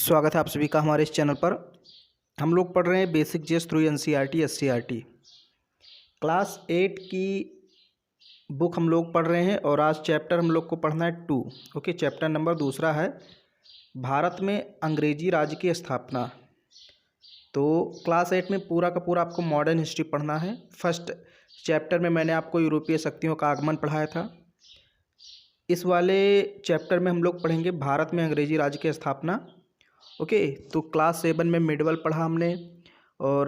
स्वागत है आप सभी का हमारे इस चैनल पर। हम लोग पढ़ रहे हैं basic GS through NCERT SCERT class 8 की बुक हम लोग पढ़ रहे हैं और आज चैप्टर हम लोग को पढ़ना है 2। ओके, चैप्टर नंबर दूसरा है भारत में अंग्रेजी राज्य की स्थापना। तो क्लास 8 में पूरा का पूरा आपको मॉडर्न हिस्ट्री पढ़ना है। फर्स्ट चैप्टर में मैंने आपको यूरोपीय शक्तियों का आगमन पढ़ाया था। इस वाले चैप्टर में हम लोग पढ़ेंगे भारत में अंग्रेजी राज्य की स्थापना। ओके, तो क्लास 7 में मिडवल पढ़ा हमने और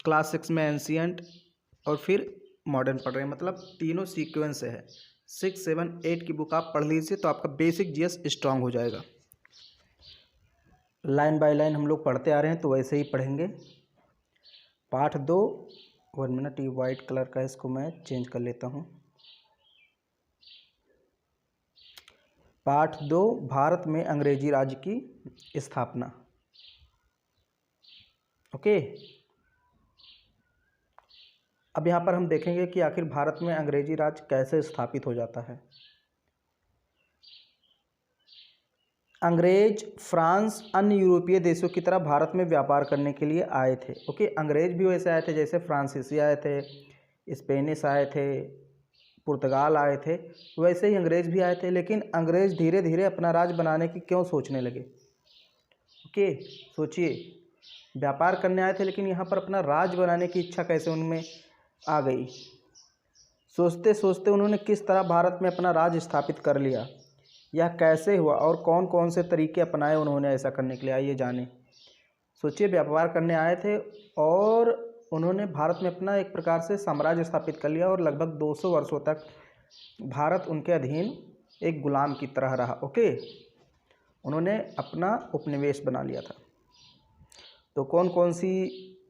क्लास 6 में एंशियंट और फिर मॉडर्न पढ़ रहे हैं, मतलब तीनों सीक्वेंस है। 6, 7, 8 की बुक आप पढ़ लीजिए तो आपका बेसिक जीएस स्ट्रांग हो जाएगा। लाइन बाय लाइन हम लोग पढ़ते आ रहे हैं तो वैसे ही पढ़ेंगे। पाठ 2, 1 मिनट, ये वाइट कलर का इसको मैं चेंज कर लेता हूँ। पाठ 2, भारत में अंग्रेजी राज्य की स्थापना। ओके, अब यहाँ पर हम देखेंगे कि आखिर भारत में अंग्रेजी राज्य कैसे स्थापित हो जाता है। अंग्रेज फ्रांस अन्य यूरोपीय देशों की तरह भारत में व्यापार करने के लिए आए थे। ओके, अंग्रेज भी वैसे आए थे जैसे फ्रांसीसी आए थे, स्पेनिश आए थे, पुर्तगाल आए थे, वैसे ही अंग्रेज भी आए थे। लेकिन अंग्रेज धीरे धीरे अपना राज बनाने की क्यों सोचने लगे। ओके, सोचिए, व्यापार करने आए थे लेकिन यहाँ पर अपना राज बनाने की इच्छा कैसे उनमें आ गई। सोचते सोचते उन्होंने किस तरह भारत में अपना राज स्थापित कर लिया, यह कैसे हुआ और कौन कौन से तरीके अपनाए उन्होंने ऐसा करने के लिए, आइए जाने। सोचिए, व्यापार करने आए थे और उन्होंने भारत में अपना एक प्रकार से साम्राज्य स्थापित कर लिया और लगभग 200 वर्षों तक भारत उनके अधीन एक गुलाम की तरह रहा। ओके, उन्होंने अपना उपनिवेश बना लिया था। तो कौन कौन सी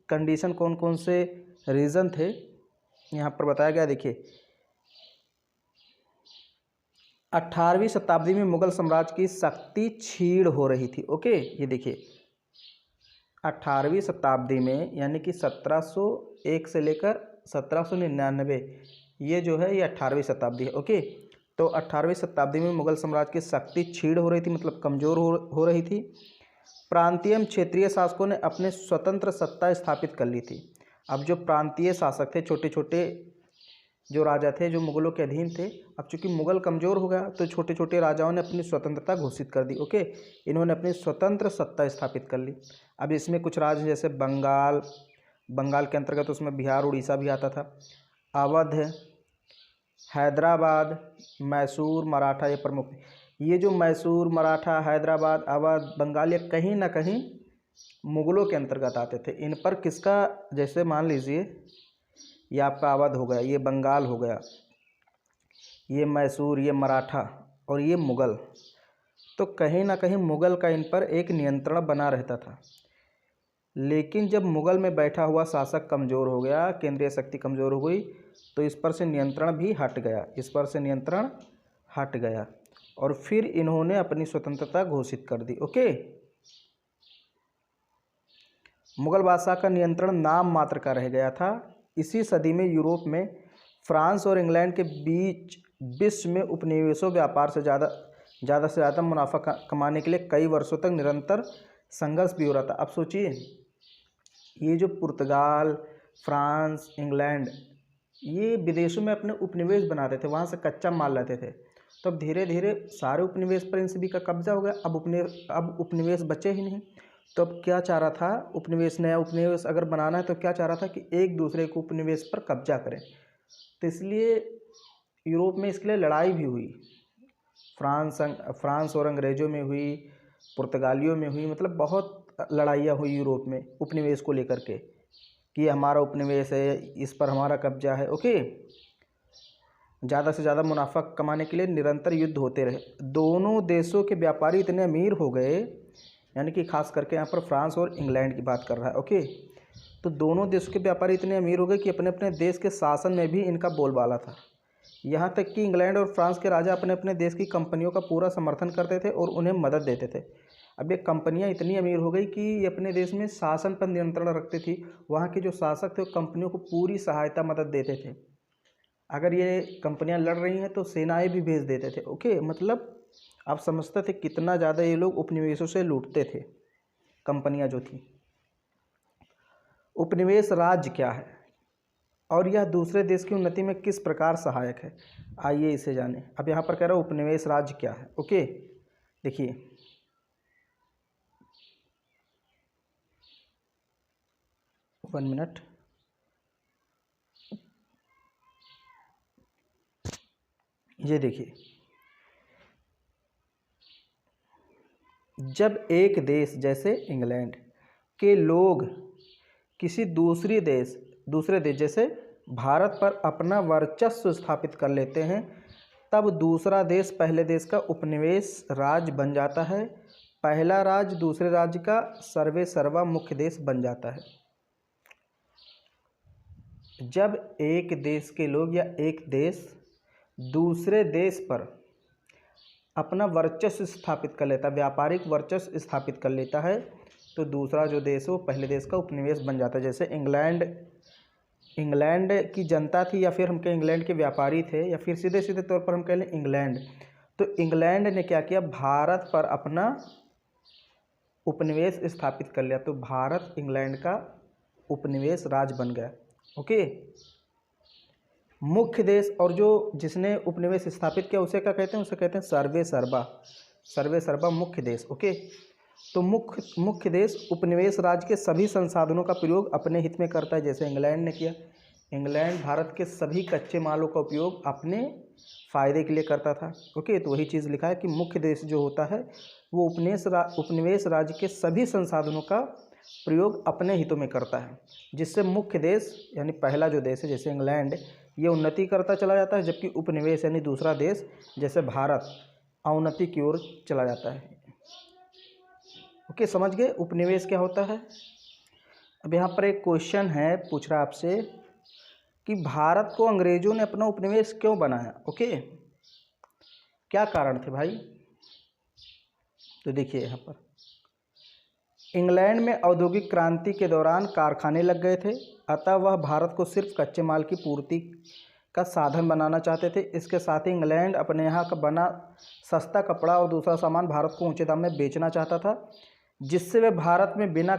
कंडीशन, कौन कौन से रीज़न थे यहाँ पर बताया गया। देखिए, 18वीं शताब्दी में मुगल साम्राज्य की शक्ति क्षीण हो रही थी। ओके, ये देखिए 18वीं शताब्दी में, यानी कि 1701 से लेकर 1799, ये जो है ये 18वीं शताब्दी है। ओके, तो 18वीं शताब्दी में मुगल साम्राज्य की शक्ति क्षीण हो रही थी, मतलब कमज़ोर हो रही थी। प्रांतीय एवं क्षेत्रीय शासकों ने अपने स्वतंत्र सत्ता स्थापित कर ली थी। अब जो प्रांतीय शासक थे, छोटे छोटे जो राजा थे जो मुगलों के अधीन थे, अब चूंकि मुगल कमज़ोर हो गया तो छोटे छोटे राजाओं ने अपनी स्वतंत्रता घोषित कर दी। ओके, इन्होंने अपनी स्वतंत्र सत्ता स्थापित कर ली। अब इसमें कुछ राज्य जैसे बंगाल के अंतर्गत उसमें बिहार उड़ीसा भी आता था, अवध, हैदराबाद, मैसूर, मराठा, ये प्रमुख। ये जो मैसूर, मराठा, हैदराबाद, अवध, बंगाल, ये कहीं ना कहीं मुगलों के अंतर्गत आते थे। इन पर किसका, जैसे मान लीजिए ये आपका अवध हो गया, ये बंगाल हो गया, ये मैसूर, ये मराठा और ये मुग़ल, तो कहीं ना कहीं मुग़ल का इन पर एक नियंत्रण बना रहता था। लेकिन जब मुग़ल में बैठा हुआ शासक कमज़ोर हो गया, केंद्रीय शक्ति कमज़ोर हो गई, तो इस पर से नियंत्रण भी हट गया, इस पर से नियंत्रण हट गया और फिर इन्होंने अपनी स्वतंत्रता घोषित कर दी। ओके, मुग़ल बादशाह का नियंत्रण नाम मात्र का रह गया था। इसी सदी में यूरोप में फ्रांस और इंग्लैंड के बीच विश्व में उपनिवेशों व्यापार से ज़्यादा मुनाफा कमाने के लिए कई वर्षों तक निरंतर संघर्ष भी हो रहा था। अब सोचिए, ये जो पुर्तगाल, फ्रांस, इंग्लैंड, ये विदेशों में अपने उपनिवेश बनाते थे, वहाँ से कच्चा माल लाते थे। तो अब धीरे धीरे सारे उपनिवेश पर इन सभी का कब्जा हो गया। अब उपनिवेश बचे ही नहीं। तो अब क्या चाह रहा था उपनिवेश, नया उपनिवेश अगर बनाना है तो क्या चाह रहा था कि एक दूसरे को उपनिवेश पर कब्जा करें। तो इसलिए यूरोप में इसके लिए लड़ाई भी हुई। फ्रांस और अंग्रेज़ों में हुई, पुर्तगालियों में हुई, मतलब बहुत लड़ाइयाँ हुई यूरोप में उपनिवेश को लेकर के कि हमारा उपनिवेश है, इस पर हमारा कब्जा है। ओके, ज़्यादा से ज़्यादा मुनाफा कमाने के लिए निरंतर युद्ध होते रहे। दोनों देशों के व्यापारी इतने अमीर हो गए, यानी कि खास करके यहाँ पर फ्रांस और इंग्लैंड की बात कर रहा है। ओके, तो दोनों देशों के व्यापारी इतने अमीर हो गए कि अपने अपने देश के शासन में भी इनका बोलबाला था। यहाँ तक कि इंग्लैंड और फ्रांस के राजा अपने अपने देश की कंपनियों का पूरा समर्थन करते थे और उन्हें मदद देते थे। अब ये कंपनियाँ इतनी अमीर हो गई कि ये अपने देश में शासन पर नियंत्रण रखती थी। वहाँ के जो शासक थे वो कंपनियों को पूरी सहायता मदद देते थे। अगर ये कंपनियां लड़ रही हैं तो सेनाएं भी भेज देते थे। ओके, मतलब आप समझते थे कितना ज़्यादा ये लोग उपनिवेशों से लूटते थे। कंपनियां जो थी। उपनिवेश राज्य क्या है और यह दूसरे देश की उन्नति में किस प्रकार सहायक है, आइए इसे जानें। अब यहाँ पर कह रहा हूँ उपनिवेश राज्य क्या है। ओके, देखिए वन मिनट, ये देखिए, जब एक देश जैसे इंग्लैंड के लोग किसी दूसरे देश जैसे भारत पर अपना वर्चस्व स्थापित कर लेते हैं, तब दूसरा देश पहले देश का उपनिवेश राज्य बन जाता है। पहला राज्य दूसरे राज्य का सर्वे सर्वा मुख्य देश बन जाता है। जब एक देश के लोग या एक देश दूसरे देश पर अपना वर्चस्व स्थापित कर लेता है, व्यापारिक वर्चस्व स्थापित कर लेता है, तो दूसरा जो देश है वो पहले देश का उपनिवेश बन जाता है। जैसे इंग्लैंड की जनता थी, या फिर हम कहें इंग्लैंड के व्यापारी थे, या फिर सीधे सीधे तौर पर हम कह लें इंग्लैंड। तो इंग्लैंड ने क्या किया, भारत पर अपना उपनिवेश स्थापित कर लिया, तो भारत इंग्लैंड का उपनिवेश राज्य बन गया। ओके, मुख्य देश और जो जिसने उपनिवेश स्थापित किया उसे क्या कहते हैं, उसे कहते हैं सर्वे सर्वा मुख्य देश। ओके, तो मुख्य देश उपनिवेश राज्य के सभी संसाधनों का प्रयोग अपने हित में करता है, जैसे इंग्लैंड ने किया। इंग्लैंड भारत के सभी कच्चे मालों का उपयोग अपने फ़ायदे के लिए करता था। ओके, तो वही चीज़ लिखा है कि मुख्य देश जो होता है वो उपनिवेश राज्य के सभी संसाधनों का प्रयोग अपने हितों में करता है, जिससे मुख्य देश यानी पहला जो देश है जैसे इंग्लैंड, ये उन्नति करता चला जाता है, जबकि उपनिवेश यानी दूसरा देश जैसे भारत अवनति की ओर चला जाता है। ओके, समझ गए उपनिवेश क्या होता है। अब यहाँ पर एक क्वेश्चन है, पूछ रहा आपसे कि भारत को अंग्रेजों ने अपना उपनिवेश क्यों बनाया। ओके, क्या कारण थे भाई। तो देखिए यहाँ पर इंग्लैंड में औद्योगिक क्रांति के दौरान कारखाने लग गए थे, अतः वह भारत को सिर्फ कच्चे माल की पूर्ति का साधन बनाना चाहते थे। इसके साथ ही इंग्लैंड अपने यहाँ का बना सस्ता कपड़ा और दूसरा सामान भारत को ऊंचे दाम में बेचना चाहता था, जिससे वे भारत में बुना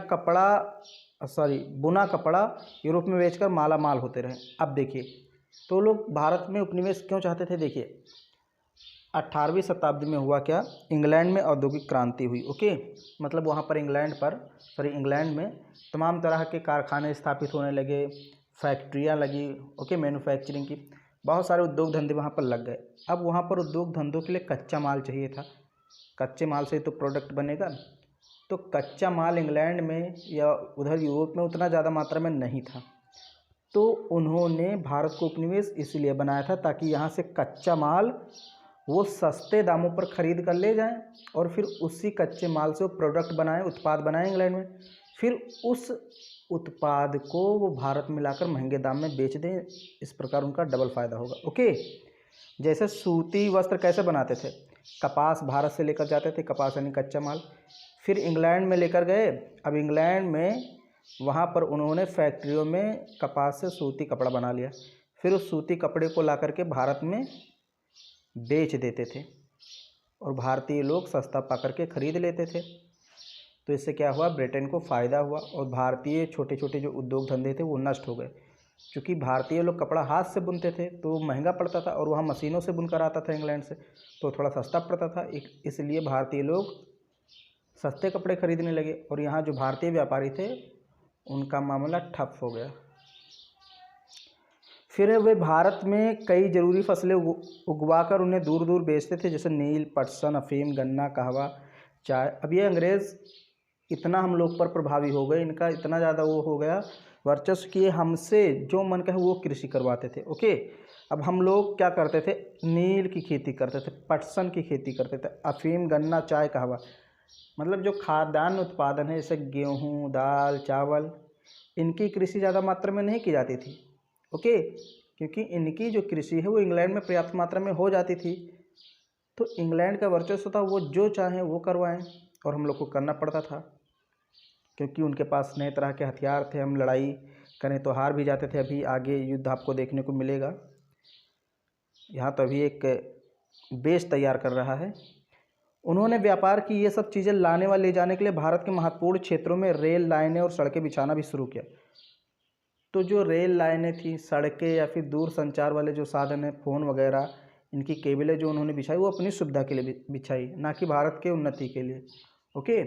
कपड़ा यूरोप में बेचकर माला माल होते रहे। अब देखिए, तो लोग भारत में उपनिवेश क्यों चाहते थे। देखिए 18वीं शताब्दी में हुआ क्या, इंग्लैंड में औद्योगिक क्रांति हुई। ओके, मतलब वहाँ पर इंग्लैंड में तमाम तरह के कारखाने स्थापित होने लगे, फैक्ट्रियाँ लगी। ओके, मैन्युफैक्चरिंग की बहुत सारे उद्योग धंधे वहाँ पर लग गए। अब वहाँ पर उद्योग धंधों के लिए कच्चा माल चाहिए था, कच्चे माल से तो प्रोडक्ट बनेगा। तो कच्चा माल इंग्लैंड में या उधर यूरोप में उतना ज़्यादा मात्रा में नहीं था, तो उन्होंने भारत को उपनिवेश इसलिए बनाया था ताकि यहाँ से कच्चा माल वो सस्ते दामों पर ख़रीद कर ले जाएं और फिर उसी कच्चे माल से वो प्रोडक्ट बनाएं, उत्पाद बनाएं इंग्लैंड में, फिर उस उत्पाद को वो भारत में लाकर महंगे दाम में बेच दें। इस प्रकार उनका डबल फ़ायदा होगा। ओके, जैसे सूती वस्त्र कैसे बनाते थे, कपास भारत से लेकर जाते थे, कपास यानी कच्चा माल, फिर इंग्लैंड में लेकर गए। अब इंग्लैंड में वहाँ पर उन्होंने फैक्ट्रियों में कपास से सूती कपड़ा बना लिया, फिर उस सूती कपड़े को ला करके भारत में बेच देते थे और भारतीय लोग सस्ता पा करके ख़रीद लेते थे। तो इससे क्या हुआ, ब्रिटेन को फ़ायदा हुआ और भारतीय छोटे छोटे जो उद्योग धंधे थे वो नष्ट हो गए। क्योंकि भारतीय लोग कपड़ा हाथ से बुनते थे तो महंगा पड़ता था, और वहाँ मशीनों से बुनकर आता था इंग्लैंड से, तो थोड़ा सस्ता पड़ता था। इसलिए भारतीय लोग सस्ते कपड़े खरीदने लगे, और यहाँ जो भारतीय व्यापारी थे उनका मामला ठप हो गया। फिर वे भारत में कई ज़रूरी फसलें उगवाकर उन्हें दूर दूर बेचते थे, जैसे नील, पटसन, अफीम, गन्ना, कहवा, चाय। अब ये अंग्रेज़ इतना हम लोग पर प्रभावी हो गए, इनका इतना ज़्यादा वो हो गया वर्चस्व कि हमसे जो मन कहे वो कृषि करवाते थे। ओके, अब हम लोग क्या करते थे, नील की खेती करते थे, पटसन की खेती करते थे, अफीम, गन्ना, चाय, कहवा, मतलब जो खाद्यान्न उत्पादन है जैसे गेहूँ, दाल, चावल, इनकी कृषि ज़्यादा मात्रा में नहीं की जाती थी। ओके, क्योंकि इनकी जो कृषि है वो इंग्लैंड में पर्याप्त मात्रा में हो जाती थी, तो इंग्लैंड का वर्चस्व था, वो जो चाहें वो करवाएं और हम लोग को करना पड़ता था, क्योंकि उनके पास नए तरह के हथियार थे। हम लड़ाई करें तो हार भी जाते थे। अभी आगे युद्ध आपको देखने को मिलेगा। यहाँ तो अभी एक बेस तैयार कर रहा है। उन्होंने व्यापार की ये सब चीज़ें लाने व ले जाने के लिए भारत के महत्वपूर्ण क्षेत्रों में रेल लाइनें और सड़कें बिछाना भी शुरू किया। तो जो रेल लाइनें थी, सड़कें या फिर दूर संचार वाले जो साधन हैं, फ़ोन वगैरह, इनकी केबलें जो उन्होंने बिछाई वो अपनी सुविधा के लिए बिछाई, ना कि भारत के उन्नति के लिए। ओके,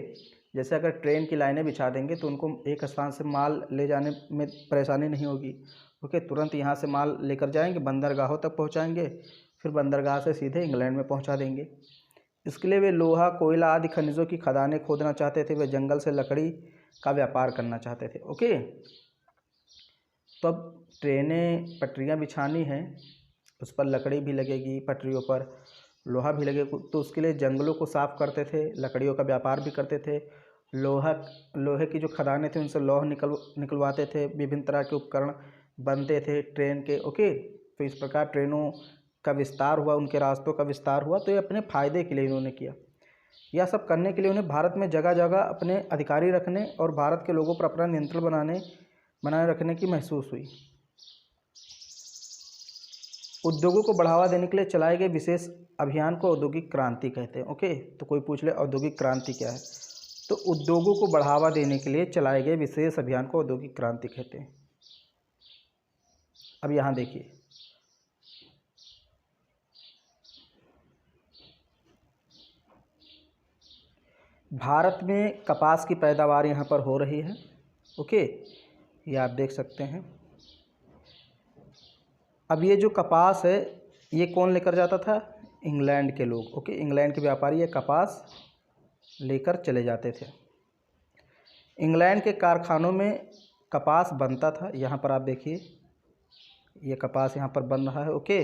जैसे अगर ट्रेन की लाइनें बिछा देंगे तो उनको एक स्थान से माल ले जाने में परेशानी नहीं होगी। ओके, तुरंत यहाँ से माल लेकर जाएंगे, बंदरगाहों तक पहुँचाएंगे, फिर बंदरगाह से सीधे इंग्लैंड में पहुँचा देंगे। इसके लिए वे लोहा, कोयला आदि खनिजों की खदानें खोदना चाहते थे। वे जंगल से लकड़ी का व्यापार करना चाहते थे। ओके, तो अब ट्रेनें पटरियाँ बिछानी हैं, उस पर लकड़ी भी लगेगी, पटरियों पर लोहा भी लगेगा, तो उसके लिए जंगलों को साफ़ करते थे, लकड़ियों का व्यापार भी करते थे। लोहे की जो खदानें थी उनसे लौह निकलवाते थे। विभिन्न तरह के उपकरण बनते थे ट्रेन के। ओके, तो इस प्रकार ट्रेनों का विस्तार हुआ, उनके रास्तों का विस्तार हुआ। तो ये अपने फ़ायदे के लिए इन्होंने किया। यह सब करने के लिए उन्हें भारत में जगह जगह अपने अधिकारी रखने और भारत के लोगों पर अपना नियंत्रण बनाए रखने की महसूस हुई। उद्योगों को बढ़ावा देने के लिए चलाए गए विशेष अभियान को औद्योगिक क्रांति कहते हैं। ओके, तो कोई पूछ ले औद्योगिक क्रांति क्या है, तो उद्योगों को बढ़ावा देने के लिए चलाए गए विशेष अभियान को औद्योगिक क्रांति कहते हैं। अब यहाँ देखिए, भारत में कपास की पैदावार यहाँ पर हो रही है। ओके, ये आप देख सकते हैं। अब ये जो कपास है ये कौन लेकर जाता था? इंग्लैंड के लोग। ओके, इंग्लैंड के व्यापारी ये कपास लेकर चले जाते थे। इंग्लैंड के कारखानों में कपास बनता था। यहाँ पर आप देखिए, ये कपास यहाँ पर बन रहा है। ओके,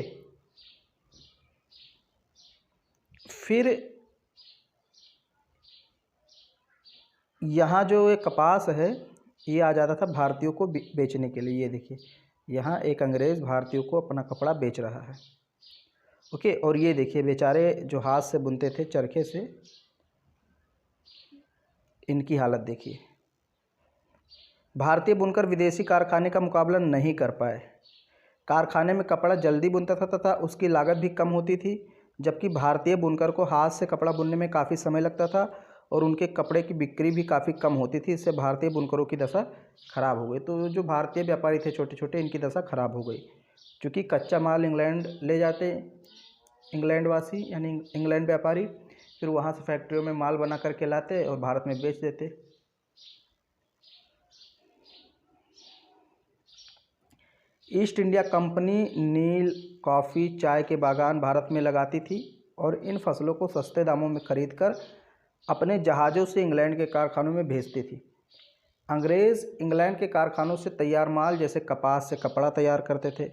फिर यहाँ जो ये कपास है ये आ जाता था भारतीयों को बेचने के लिए। ये देखिए, यहाँ एक अंग्रेज़ भारतीयों को अपना कपड़ा बेच रहा है। ओके, और ये देखिए बेचारे जो हाथ से बुनते थे चरखे से, इनकी हालत देखिए। भारतीय बुनकर विदेशी कारखाने का मुकाबला नहीं कर पाए। कारखाने में कपड़ा जल्दी बुनता था तथा उसकी लागत भी कम होती थी, जबकि भारतीय बुनकर को हाथ से कपड़ा बुनने में काफ़ी समय लगता था और उनके कपड़े की बिक्री भी काफ़ी कम होती थी। इससे भारतीय बुनकरों की दशा खराब हो गई। तो जो भारतीय व्यापारी थे छोटे छोटे, इनकी दशा खराब हो गई, क्योंकि कच्चा माल इंग्लैंड ले जाते इंग्लैंड वासी यानी इंग्लैंड व्यापारी, फिर वहाँ से फैक्ट्रियों में माल बना करके लाते और भारत में बेच देते। ईस्ट इंडिया कंपनी नील, कॉफ़ी, चाय के बागान भारत में लगाती थी और इन फसलों को सस्ते दामों में खरीदकर अपने जहाज़ों से इंग्लैंड के कारखानों में भेजती थी। अंग्रेज़ इंग्लैंड के कारखानों से तैयार माल जैसे कपास से कपड़ा तैयार करते थे,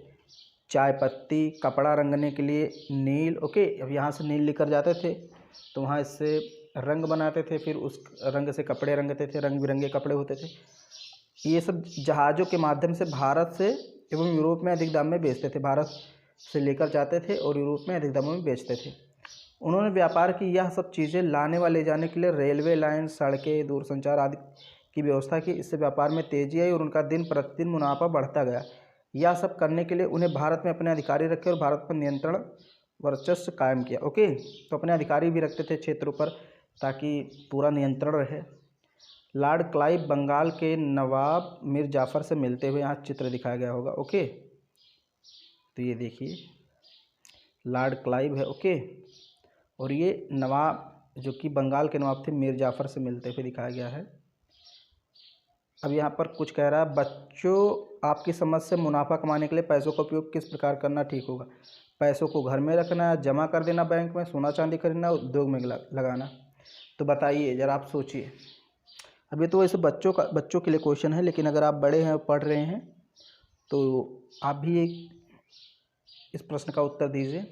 चाय पत्ती, कपड़ा रंगने के लिए नील। ओके, अब यहाँ से नील लेकर जाते थे तो वहाँ इससे रंग बनाते थे, फिर उस रंग से कपड़े रंगते थे, रंग बिरंगे कपड़े होते थे। ये सब जहाज़ों के माध्यम से भारत से एवं यूरोप में अधिक दाम में बेचते थे। भारत से लेकर जाते थे और यूरोप में अधिक दामों में बेचते थे। उन्होंने व्यापार की यह सब चीज़ें लाने व ले जाने के लिए रेलवे लाइन, सड़कें, दूरसंचार आदि की व्यवस्था की। इससे व्यापार में तेजी आई और उनका दिन प्रतिदिन मुनाफा बढ़ता गया। यह सब करने के लिए उन्हें भारत में अपने अधिकारी रखे और भारत पर नियंत्रण वर्चस्व कायम किया। ओके, तो अपने अधिकारी भी रखते थे क्षेत्रों पर ताकि पूरा नियंत्रण रहे। लॉर्ड क्लाइव बंगाल के नवाब मीर जाफ़र से मिलते हुए यहाँ चित्र दिखाया गया होगा। ओके, तो ये देखिए लॉर्ड क्लाइव है। ओके, और ये नवाब जो कि बंगाल के नवाब थे मीर जाफ़र से मिलते हुए दिखाया गया है। अब यहाँ पर कुछ कह रहा है, बच्चों आपकी समझ से मुनाफा कमाने के लिए पैसों का उपयोग किस प्रकार करना ठीक होगा? पैसों को घर में रखना, जमा कर देना बैंक में, सोना चांदी खरीदना, उद्योग में लगाना? तो बताइए ज़रा, आप सोचिए। अभी तो वैसे बच्चों के लिए क्वेश्चन है, लेकिन अगर आप बड़े हैं और पढ़ रहे हैं तो आप भी इस प्रश्न का उत्तर दीजिए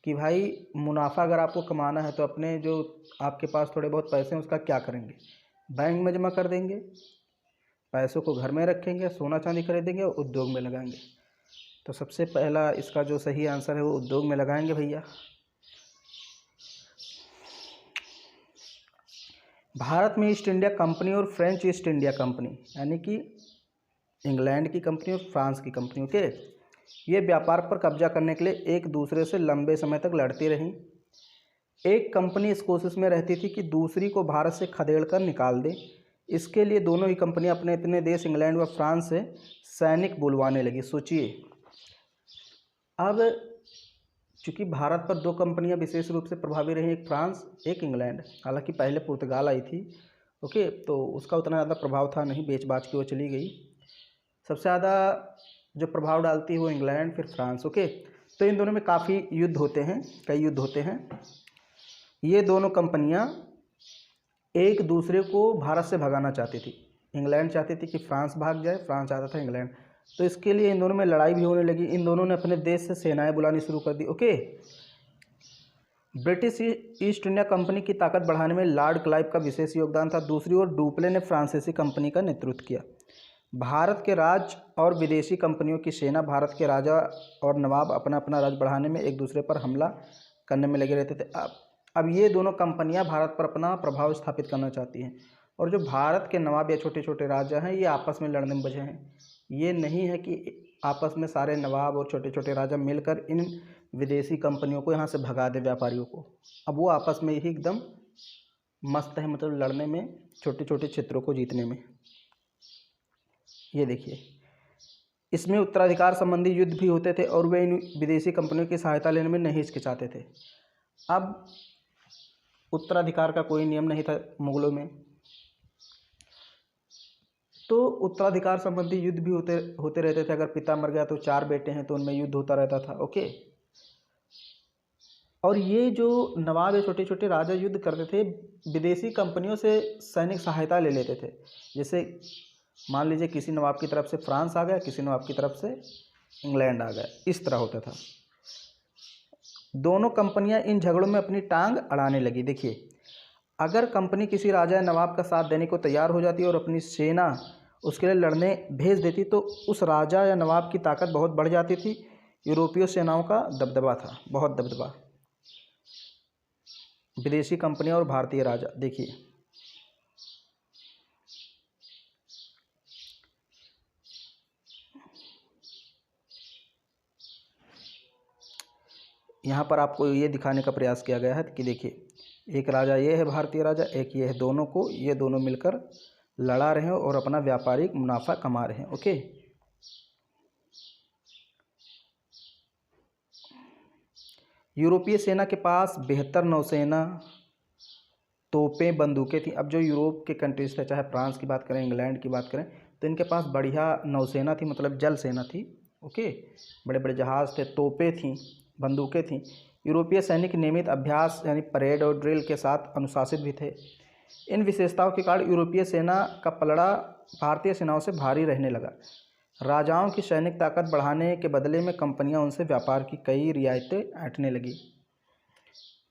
कि भाई मुनाफा अगर आपको कमाना है तो अपने जो आपके पास थोड़े बहुत पैसे हैं उसका क्या करेंगे? बैंक में जमा कर देंगे, पैसों को घर में रखेंगे, सोना चांदी खरीदेंगे और उद्योग में लगाएंगे? तो सबसे पहला इसका जो सही आंसर है वो उद्योग में लगाएंगे भैया। भारत में ईस्ट इंडिया कंपनी और फ्रेंच ईस्ट इंडिया कंपनी यानी कि इंग्लैंड की कंपनी और फ्रांस की कंपनी के ये व्यापार पर कब्जा करने के लिए एक दूसरे से लंबे समय तक लड़ती रहीं। एक कंपनी इस कोशिश में रहती थी कि दूसरी को भारत से खदेड़ कर निकाल दे। इसके लिए दोनों ही कंपनियां अपने अपने देश इंग्लैंड व फ्रांस से सैनिक बुलवाने लगी। सोचिए, अब चूंकि भारत पर दो कंपनियां विशेष रूप से प्रभावी रही, एक फ्रांस एक इंग्लैंड, हालांकि पहले पुर्तगाल आई थी। ओके, तो उसका उतना ज़्यादा प्रभाव था नहीं, बेच बाच के वो चली गई। सबसे ज़्यादा जो प्रभाव डालती है वो इंग्लैंड, फिर फ्रांस। ओके, तो इन दोनों में काफ़ी युद्ध होते हैं, कई युद्ध होते हैं। ये दोनों कंपनियां एक दूसरे को भारत से भगाना चाहती थी। इंग्लैंड चाहती थी कि फ्रांस भाग जाए, फ्रांस चाहता था इंग्लैंड। तो इसके लिए इन दोनों में लड़ाई भी होने लगी। इन दोनों ने अपने देश से सेनाएं बुलानी शुरू कर दी। Okay, British East India company की ताकत बढ़ाने में लॉर्ड क्लाइव का विशेष योगदान था। दूसरी ओर डुप्ले ने फ्रांसीसी कंपनी का नेतृत्व किया। भारत के राज और विदेशी कंपनियों की सेना, भारत के राजा और नवाब अपना अपना राज बढ़ाने में एक दूसरे पर हमला करने में लगे रहते थे। अब ये दोनों कंपनियां भारत पर अपना प्रभाव स्थापित करना चाहती हैं, और जो भारत के नवाब या छोटे छोटे राजा हैं ये आपस में लड़ने में बचे हैं। ये नहीं है कि आपस में सारे नवाब और छोटे छोटे राजा मिलकर इन विदेशी कंपनियों को यहाँ से भगा दे, व्यापारियों को। अब वो आपस में ही एकदम मस्त है, मतलब लड़ने में, छोटे छोटे क्षेत्रों को जीतने में। ये देखिए, इसमें उत्तराधिकार संबंधी युद्ध भी होते थे और वे इन विदेशी कंपनियों की सहायता लेने में नहीं हिचकिचाते थे। अब उत्तराधिकार का कोई नियम नहीं था मुगलों में, तो उत्तराधिकार संबंधी युद्ध भी होते रहते थे। अगर पिता मर गया तो 4 बेटे हैं तो उनमें युद्ध होता रहता था। ओके, और ये जो नवाब या छोटे छोटे राजा युद्ध करते थे, विदेशी कंपनियों से सैनिक सहायता ले लेते थे। जैसे मान लीजिए किसी नवाब की तरफ से फ्रांस आ गया, किसी नवाब की तरफ से इंग्लैंड आ गया, इस तरह होता था। दोनों कंपनियां इन झगड़ों में अपनी टांग अड़ाने लगी। देखिए, अगर कंपनी किसी राजा या नवाब का साथ देने को तैयार हो जाती और अपनी सेना उसके लिए लड़ने भेज देती तो उस राजा या नवाब की ताकत बहुत बढ़ जाती थी। यूरोपीय सेनाओं का दबदबा था, बहुत दबदबा, विदेशी कंपनियां और भारतीय राजा। देखिए, यहाँ पर आपको ये दिखाने का प्रयास किया गया है कि देखिए, एक राजा ये है भारतीय राजा, एक ये है, दोनों को ये दोनों मिलकर लड़ा रहे हैं और अपना व्यापारिक मुनाफा कमा रहे हैं। ओके, यूरोपीय सेना के पास बेहतर नौसेना, तोपें, बंदूकें थी। अब जो यूरोप के कंट्रीज थे, चाहे फ्रांस की बात करें, इंग्लैंड की बात करें, तो इनके पास बढ़िया नौसेना थी, मतलब जल सेना थी। ओके, बड़े बड़े जहाज़ थे, तोपें थीं, बंदूकें थीं। यूरोपीय सैनिक नियमित अभ्यास यानी परेड और ड्रिल के साथ अनुशासित भी थे। इन विशेषताओं के कारण यूरोपीय सेना का पलड़ा भारतीय सेनाओं से भारी रहने लगा। राजाओं की सैनिक ताकत बढ़ाने के बदले में कंपनियां उनसे व्यापार की कई रियायतें ऐंठने लगी।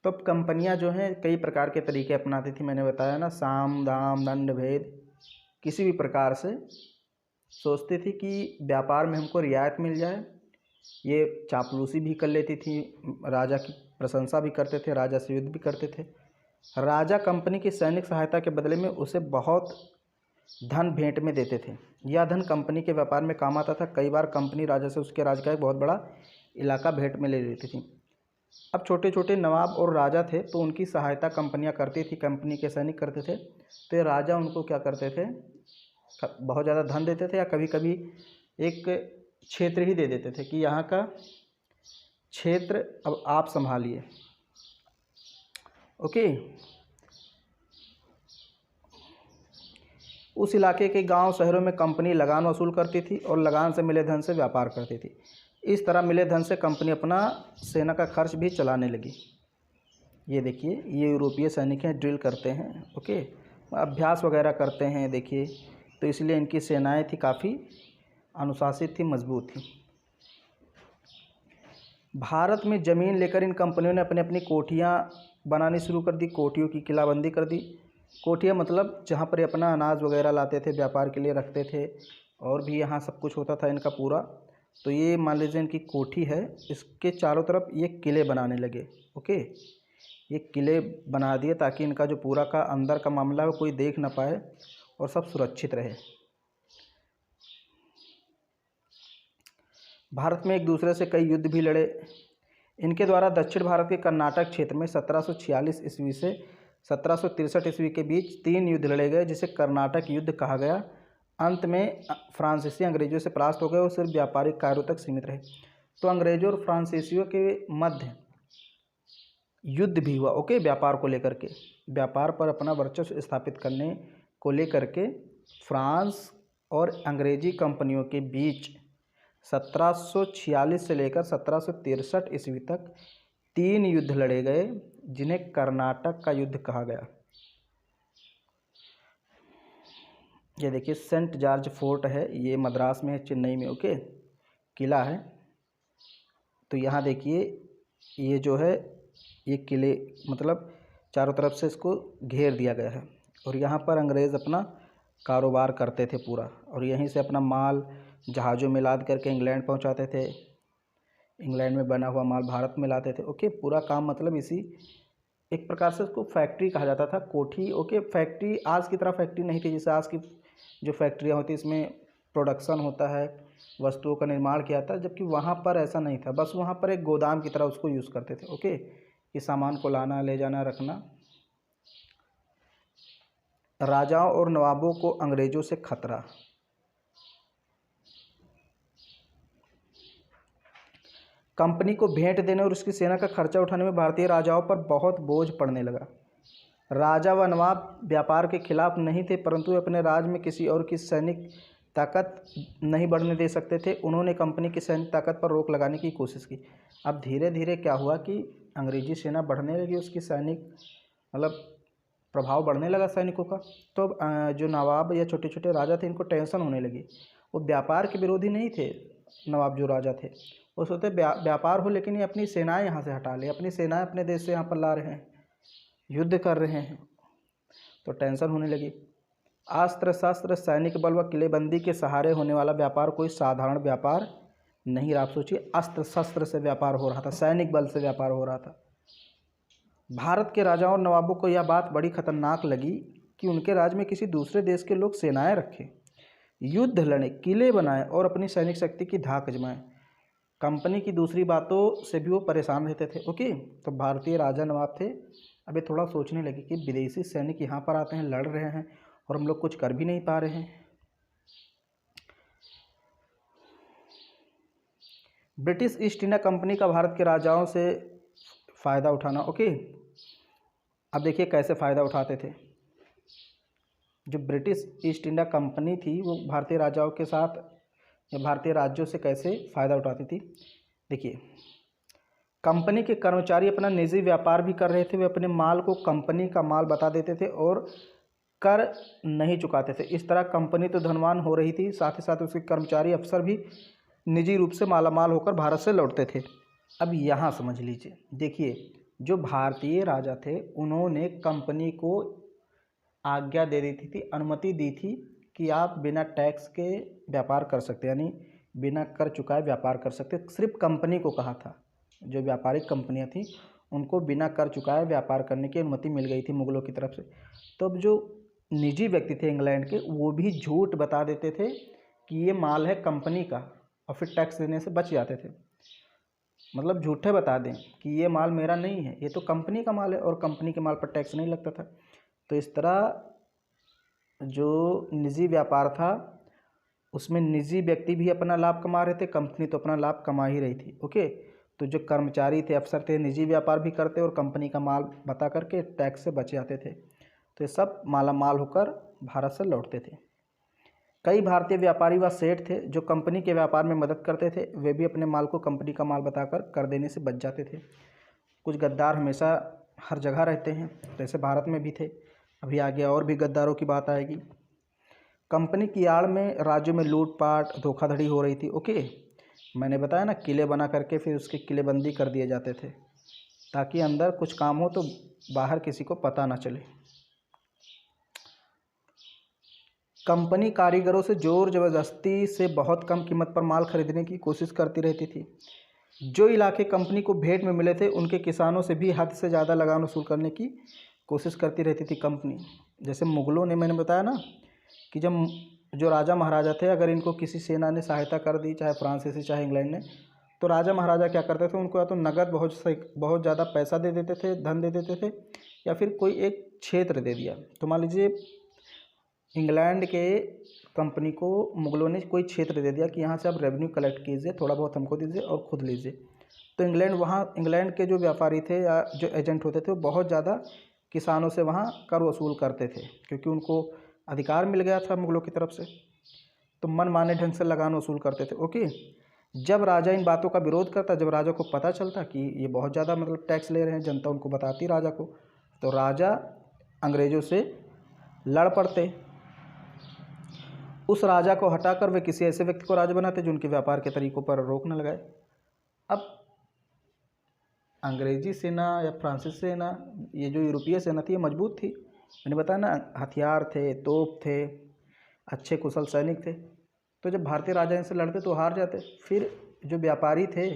तो अब कंपनियां जो हैं कई प्रकार के तरीके अपनाती थी, मैंने बताया ना, साम दाम दंड भेद, किसी भी प्रकार से सोचती थी कि व्यापार में हमको रियायत मिल जाए। ये चापलूसी भी कर लेती थी, राजा की प्रशंसा भी करते थे, राजा से युद्ध भी करते थे। राजा कंपनी की सैनिक सहायता के बदले में उसे बहुत धन भेंट में देते थे। यह धन कंपनी के व्यापार में काम आता था। कई बार कंपनी राजा से उसके राज्य का एक बहुत बड़ा इलाका भेंट में ले लेती थी। अब छोटे छोटे नवाब और राजा थे तो उनकी सहायता कंपनियां करती थी, कंपनी के सैनिक करते थे। तो ये राजा उनको क्या करते थे, बहुत ज़्यादा धन देते थे, या कभी कभी एक क्षेत्र ही दे देते थे कि यहाँ का क्षेत्र अब आप संभालिए। ओके, उस इलाके के गांव शहरों में कंपनी लगान वसूल करती थी और लगान से मिले धन से व्यापार करती थी। इस तरह मिले धन से कंपनी अपना सेना का खर्च भी चलाने लगी। ये देखिए, ये यूरोपीय सैनिक हैं, ड्रिल करते हैं। ओके, अभ्यास वगैरह करते हैं। देखिए, तो इसलिए इनकी सेनाएं थी काफ़ी अनुशासित थी, मजबूत थी। भारत में ज़मीन लेकर इन कंपनियों ने अपनी अपनी कोठियाँ बनानी शुरू कर दी, कोठियों की किलाबंदी कर दी। कोठियाँ मतलब जहाँ पर ये अपना अनाज वगैरह लाते थे, व्यापार के लिए रखते थे, और भी यहाँ सब कुछ होता था इनका पूरा। तो ये मान लीजिए इनकी कोठी है, इसके चारों तरफ ये किले बनाने लगे। ओके, ये किले बना दिए ताकि इनका जो पूरा का अंदर का मामला है कोई देख ना पाए और सब सुरक्षित रहे। भारत में एक दूसरे से कई युद्ध भी लड़े। इनके द्वारा दक्षिण भारत के कर्नाटक क्षेत्र में 1746 ईस्वी से 1763 ईस्वी के बीच 3 युद्ध लड़े गए, जिसे कर्नाटक युद्ध कहा गया। अंत में फ्रांसीसी अंग्रेजों से परास्त हो गए और सिर्फ व्यापारिक कार्यों तक सीमित रहे। तो अंग्रेजों और फ्रांसीसियों के मध्य युद्ध भी हुआ, ओके, व्यापार को लेकर के, व्यापार पर अपना वर्चस्व स्थापित करने को लेकर के फ्रांस और अंग्रेजी कंपनियों के बीच 1746 से लेकर 1763 ईस्वी तक 3 युद्ध लड़े गए, जिन्हें कर्नाटक का युद्ध कहा गया। ये देखिए सेंट जॉर्ज फोर्ट है, ये मद्रास में है, चेन्नई में, ओके, किला है। तो यहाँ देखिए ये जो है ये किले मतलब चारों तरफ से इसको घेर दिया गया है और यहाँ पर अंग्रेज़ अपना कारोबार करते थे पूरा, और यहीं से अपना माल जहाज़ों में लाद करके इंग्लैंड पहुँचाते थे, इंग्लैंड में बना हुआ माल भारत में लाते थे, ओके। पूरा काम मतलब इसी एक प्रकार से उसको फैक्ट्री कहा जाता था, कोठी, ओके। फैक्ट्री आज की तरह फैक्ट्री नहीं थी, जैसे आज की जो फैक्ट्रियाँ होती इसमें प्रोडक्शन होता है, वस्तुओं का निर्माण किया था, जबकि वहाँ पर ऐसा नहीं था, बस वहाँ पर एक गोदाम की तरह उसको यूज़ करते थे, ओके, कि सामान को लाना, ले जाना, रखना। राजाओं और नवाबों को अंग्रेजों से खतरा। कंपनी को भेंट देने और उसकी सेना का खर्चा उठाने में भारतीय राजाओं पर बहुत बोझ पड़ने लगा। राजा व नवाब व्यापार के खिलाफ नहीं थे, परंतु अपने राज्य में किसी और की सैनिक ताकत नहीं बढ़ने दे सकते थे। उन्होंने कंपनी की सैनिक ताकत पर रोक लगाने की कोशिश की। अब धीरे धीरे क्या हुआ कि अंग्रेजी सेना बढ़ने लगी, उसकी सैनिक मतलब प्रभाव बढ़ने लगा सैनिकों का। तो जो नवाब या छोटे छोटे राजा थे इनको टेंशन होने लगी। वो व्यापार के विरोधी नहीं थे नवाब जो राजा थे, वो सोचते व्यापार हो लेकिन ये अपनी सेनाएं यहाँ से हटा ले, अपनी सेनाएं अपने देश से यहाँ पर ला रहे हैं, युद्ध कर रहे हैं, तो टेंशन होने लगी। अस्त्र शस्त्र सैनिक बल व किलेबंदी के सहारे होने वाला व्यापार कोई साधारण व्यापार नहीं रहा। आप सोचिए अस्त्र शस्त्र से व्यापार हो रहा था, सैनिक बल से व्यापार हो रहा था। भारत के राजाओं और नवाबों को यह बात बड़ी खतरनाक लगी कि उनके राज्य में किसी दूसरे देश के लोग सेनाएं रखें, युद्ध लड़ें, किले बनाएं और अपनी सैनिक शक्ति की धाक आजमाएं। कंपनी की दूसरी बातों से भी वो परेशान रहते थे, ओके। तो भारतीय राजा नवाब थे, अभी थोड़ा सोचने लगे कि विदेशी सैनिक यहाँ पर आते हैं, लड़ रहे हैं और हम लोग कुछ कर भी नहीं पा रहे हैं। ब्रिटिश ईस्ट इंडिया कंपनी का भारत के राजाओं से फ़ायदा उठाना, ओके। अब देखिए कैसे फ़ायदा उठाते थे। जो ब्रिटिश ईस्ट इंडिया कंपनी थी वो भारतीय राजाओं के साथ या भारतीय राज्यों से कैसे फ़ायदा उठाती थी। देखिए कंपनी के कर्मचारी अपना निजी व्यापार भी कर रहे थे, वे अपने माल को कंपनी का माल बता देते थे और कर नहीं चुकाते थे। इस तरह कंपनी तो धनवान हो रही थी, साथ ही साथ उसके कर्मचारी अफसर भी निजी रूप से मालामाल होकर भारत से लौटते थे। अब यहाँ समझ लीजिए, देखिए जो भारतीय राजा थे उन्होंने कंपनी को आज्ञा दे दी थी, अनुमति दी थी कि आप बिना टैक्स के व्यापार कर सकते, यानी बिना कर चुकाए व्यापार कर सकते। सिर्फ कंपनी को कहा था, जो व्यापारिक कंपनियां थी उनको बिना कर चुकाए व्यापार करने की अनुमति मिल गई थी मुगलों की तरफ से। तो अब जो निजी व्यक्ति थे इंग्लैंड के, वो भी झूठ बता देते थे कि ये माल है कंपनी का और फिर टैक्स देने से बच जाते थे। मतलब झूठे बता दें कि ये माल मेरा नहीं है, ये तो कंपनी का माल है और कंपनी के माल पर टैक्स नहीं लगता था। तो इस तरह जो निजी व्यापार था उसमें निजी व्यक्ति भी अपना लाभ कमा रहे थे, कंपनी तो अपना लाभ कमा ही रही थी, ओके। तो जो कर्मचारी थे, अफसर थे, निजी व्यापार भी करते और कंपनी का माल बता करके टैक्स से बच जाते थे। तो ये सब माला माल होकर भारत से लौटते थे। कई भारतीय व्यापारी व सेठ थे जो कंपनी के व्यापार में मदद करते थे, वे भी अपने माल को कंपनी का माल बताकर कर देने से बच जाते थे। कुछ गद्दार हमेशा हर जगह रहते हैं, जैसे भारत में भी थे, अभी आगे और भी गद्दारों की बात आएगी। कंपनी की आड़ में राज्यों में लूटपाट धोखाधड़ी हो रही थी, ओके। मैंने बताया ना, किले बना करके फिर उसकी किलेबंदी कर दिए जाते थे ताकि अंदर कुछ काम हो तो बाहर किसी को पता ना चले। कंपनी कारीगरों से जोर ज़बरदस्ती से बहुत कम कीमत पर माल खरीदने की कोशिश करती रहती थी। जो इलाके कंपनी को भेंट में मिले थे उनके किसानों से भी हद से ज़्यादा लगान वसूल करने की कोशिश करती रहती थी कंपनी। जैसे मुग़लों ने, मैंने बताया ना कि जब जो राजा महाराजा थे, अगर इनको किसी सेना ने सहायता कर दी, चाहे फ्रांसीसी चाहे इंग्लैंड ने, तो राजा महाराजा क्या करते थे, उनको या तो नगद बहुत ज़्यादा पैसा दे देते थे, धन दे देते थे, या फिर कोई एक क्षेत्र दे दिया। तो मान लीजिए इंग्लैंड के कंपनी को मुगलों ने कोई क्षेत्र दे दिया कि यहाँ से आप रेवेन्यू कलेक्ट कीजिए, थोड़ा बहुत हमको दीजिए और खुद लीजिए। तो इंग्लैंड के जो व्यापारी थे या जो एजेंट होते थे वो बहुत ज़्यादा किसानों से वहाँ कर वसूल करते थे, क्योंकि उनको अधिकार मिल गया था मुगलों की तरफ से। तो मनमाने ढंग से लगान वसूल करते थे। ओके, जब राजा इन बातों का विरोध करता, जब राजा को पता चलता कि ये बहुत ज़्यादा मतलब टैक्स ले रहे हैं, जनता उनको बताती राजा को, तो राजा अंग्रेज़ों से लड़ पड़ते। उस राजा को हटाकर वे किसी ऐसे व्यक्ति को राजा बनाते जो उनके व्यापार के तरीकों पर रोक न लगाए। अब अंग्रेजी सेना या फ्रांसीसी सेना, ये जो यूरोपीय सेना थी, ये मजबूत थी। मैंने बताया ना, हथियार थे, तोप थे, अच्छे कुशल सैनिक थे। तो जब भारतीय राजा इनसे लड़ते तो हार जाते। फिर जो व्यापारी थे,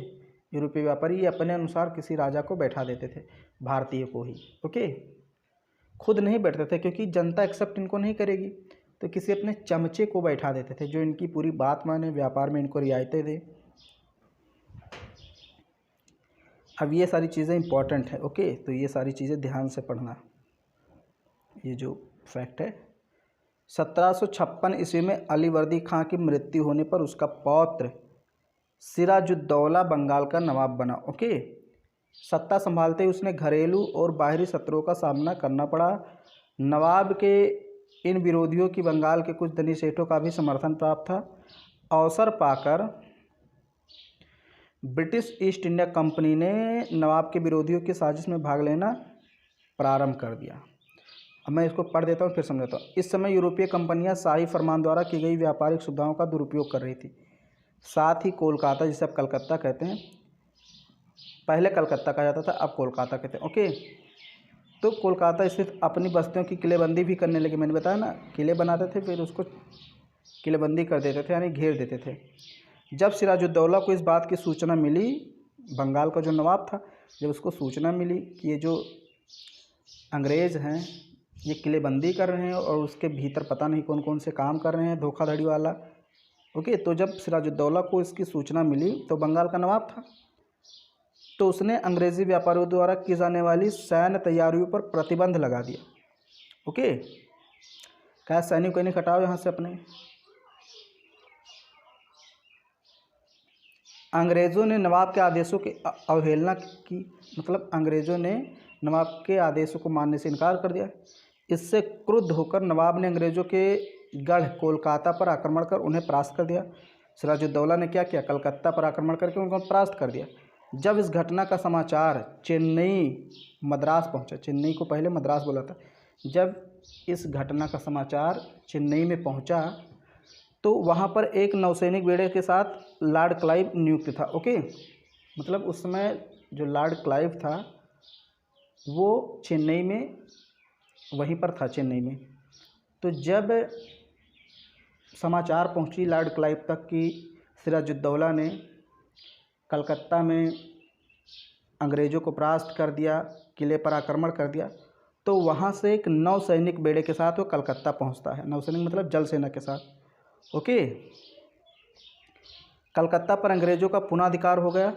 यूरोपीय व्यापारी, ये अपने अनुसार किसी राजा को बैठा देते थे, भारतीय को ही। ओके, खुद नहीं बैठते थे क्योंकि जनता एक्सेप्ट इनको नहीं करेगी, तो किसी अपने चमचे को बैठा देते थे जो इनकी पूरी बात माने, व्यापार में इनको रियायतें दे। अब ये सारी चीज़ें इंपॉर्टेंट है। ओके, तो ये सारी चीज़ें ध्यान से पढ़ना। ये जो फैक्ट है, 1756 ईस्वी में अलीवर्दी खां की मृत्यु होने पर उसका पौत्र सिराजुद्दौला बंगाल का नवाब बना। ओके, सत्ता संभालते ही उसने घरेलू और बाहरी शत्रुओं का सामना करना पड़ा। नवाब के इन विरोधियों की बंगाल के कुछ धनी सेठों का भी समर्थन प्राप्त था। अवसर पाकर ब्रिटिश ईस्ट इंडिया कंपनी ने नवाब के विरोधियों की साजिश में भाग लेना प्रारंभ कर दिया। अब मैं इसको पढ़ देता हूँ, फिर समझाता हूँ। इस समय यूरोपीय कंपनियां शाही फरमान द्वारा की गई व्यापारिक सुविधाओं का दुरुपयोग कर रही थी। साथ ही कोलकाता, जिसे अब कलकत्ता कहते हैं, पहले कलकत्ता कहा जाता था, अब कोलकाता कहते हैं। ओके, तो कोलकाता स्थित अपनी बस्तियों की किलेबंदी भी करने लगे। मैंने बताया ना, किले बनाते थे, फिर उसको किलेबंदी कर देते थे, यानी घेर देते थे। जब सिराजुद्दौला को इस बात की सूचना मिली, बंगाल का जो नवाब था, जब उसको सूचना मिली कि ये जो अंग्रेज़ हैं ये किलेबंदी कर रहे हैं और उसके भीतर पता नहीं कौन कौन से काम कर रहे हैं, धोखाधड़ी वाला। ओके, तो जब सिराजुद्दौला को इसकी सूचना मिली, तो बंगाल का नवाब था, तो उसने अंग्रेज़ी व्यापारियों द्वारा की जाने वाली सैन्य तैयारियों पर प्रतिबंध लगा दिया। ओके, क्या सैनिक को नहीं हटाओ यहाँ से अपने। अंग्रेज़ों ने नवाब के आदेशों की अवहेलना की, मतलब अंग्रेज़ों ने नवाब के आदेशों को मानने से इनकार कर दिया। इससे क्रुद्ध होकर नवाब ने अंग्रेज़ों के गढ़ कोलकाता पर आक्रमण कर उन्हें परास्त कर दिया। सिराजुद्दौला ने क्या किया, कलकत्ता पर आक्रमण करके उनको परास्त कर दिया। जब इस घटना का समाचार चेन्नई मद्रास पहुंचा, चेन्नई को पहले मद्रास बोला था, जब इस घटना का समाचार चेन्नई में पहुंचा तो वहाँ पर एक नौसैनिक बेड़े के साथ लॉर्ड क्लाइव नियुक्त था। ओके, मतलब उस समय जो लॉर्ड क्लाइव था वो चेन्नई में, वहीं पर था चेन्नई में। तो जब समाचार पहुंची लॉर्ड क्लाइव तक कि सिराजुद्दौला ने कलकत्ता में अंग्रेज़ों को परास्त कर दिया, किले पर आक्रमण कर दिया, तो वहाँ से एक नौसैनिक बेड़े के साथ वो कलकत्ता पहुँचता है। नौसैनिक मतलब जल सेना के साथ। ओके, कलकत्ता पर अंग्रेज़ों का पुनः अधिकार हो गया।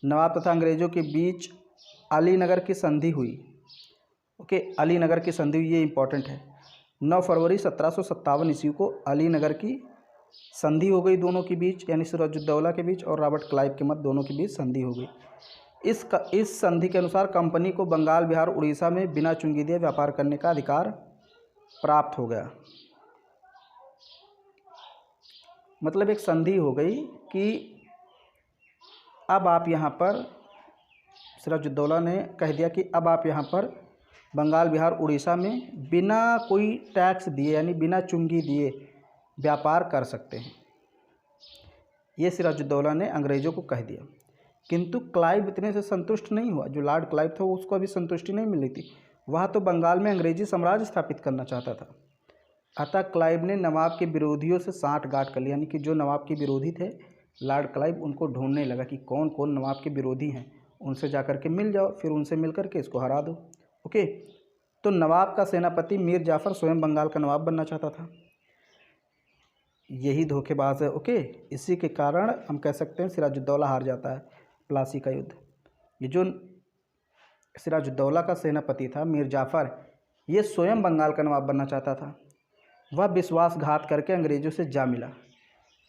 नवाब तथा अंग्रेज़ों के बीच अलीनगर की संधि हुई। ओके, अलीनगर की संधि हुई, ये इंपॉर्टेंट है। 9 फरवरी 1757 ईस्वी को अलीनगर की संधि हो गई दोनों के बीच, यानी सिराजुद्दौला के बीच और रॉबर्ट क्लाइव के मध्य, दोनों के बीच संधि हो गई। इस संधि के अनुसार कंपनी को बंगाल, बिहार, उड़ीसा में बिना चुंगी दिए व्यापार करने का अधिकार प्राप्त हो गया। मतलब एक संधि हो गई कि अब आप यहाँ पर, सिराजुद्दौला ने कह दिया कि अब आप यहाँ पर बंगाल, बिहार, उड़ीसा में बिना कोई टैक्स दिए, यानी बिना चुंगी दिए व्यापार कर सकते हैं। ये सिराजुद्दौला ने अंग्रेज़ों को कह दिया। किंतु क्लाइव इतने से संतुष्ट नहीं हुआ। जो लॉर्ड क्लाइव था उसको अभी संतुष्टि नहीं मिली थी, वह तो बंगाल में अंग्रेजी साम्राज्य स्थापित करना चाहता था। अतः क्लाइव ने नवाब के विरोधियों से साठगांठ कर लिया, यानी कि जो नवाब के विरोधी थे लॉर्ड क्लाइव, उनको ढूंढने लगा कि कौन कौन नवाब के विरोधी हैं, उनसे जाकर के मिल जाओ, फिर उनसे मिल करके इसको हरा दो। ओके, तो नवाब का सेनापति मीर जाफ़र स्वयं बंगाल का नवाब बनना चाहता था। यही धोखेबाज है। ओके, इसी के कारण हम कह सकते हैं सिराजुद्दौला हार जाता है प्लासी का युद्ध। ये जो सिराजुद्दौला का सेनापति था मीर जाफ़र, ये स्वयं बंगाल का नवाब बनना चाहता था। वह विश्वासघात करके अंग्रेज़ों से जा मिला।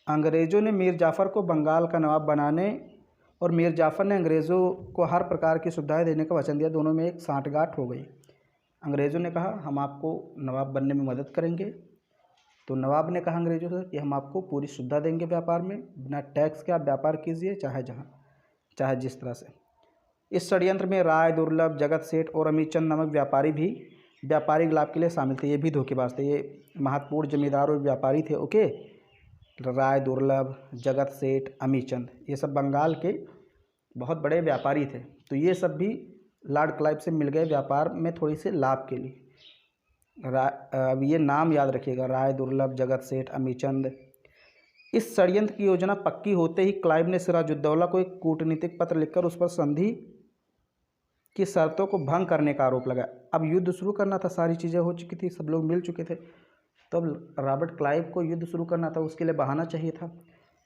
अंग्रेज़ों ने मीर जाफ़र को बंगाल का नवाब बनाने और मीर जाफ़र ने अंग्रेज़ों को हर प्रकार की सुविधाएं देने का वचन दिया। दोनों में एक साठगांठ हो गई। अंग्रेज़ों ने कहा हम आपको नवाब बनने में मदद करेंगे, तो नवाब ने कहा अंग्रेज़ों से कि हम आपको पूरी सुविधा देंगे व्यापार में, बिना टैक्स के आप व्यापार कीजिए, चाहे जहाँ चाहे जिस तरह से। इस षड्यंत्र में राय दुर्लभ, जगत सेठ और अमीचंद नामक व्यापारी भी व्यापारिक लाभ के लिए शामिल थे। ये भी धोखेबाज थे। ये महत्वपूर्ण जमींदार और व्यापारी थे। ओके, राय दुर्लभ, जगत सेठ, अमीचंद, ये सब बंगाल के बहुत बड़े व्यापारी थे। तो ये सब भी लॉर्ड क्लाइव से मिल गए व्यापार में थोड़ी से लाभ के लिए। अब ये नाम याद रखिएगा, राय दुर्लभ, जगत सेठ, अमीचंद। इस षड्यंत्र की योजना पक्की होते ही क्लाइव ने सिराजुद्दौला को एक कूटनीतिक पत्र लिखकर उस पर संधि की शर्तों को भंग करने का आरोप लगाया। अब युद्ध शुरू करना था, सारी चीज़ें हो चुकी थी, सब लोग मिल चुके थे, तो अब रॉबर्ट क्लाइव को युद्ध शुरू करना था, उसके लिए बहाना चाहिए था।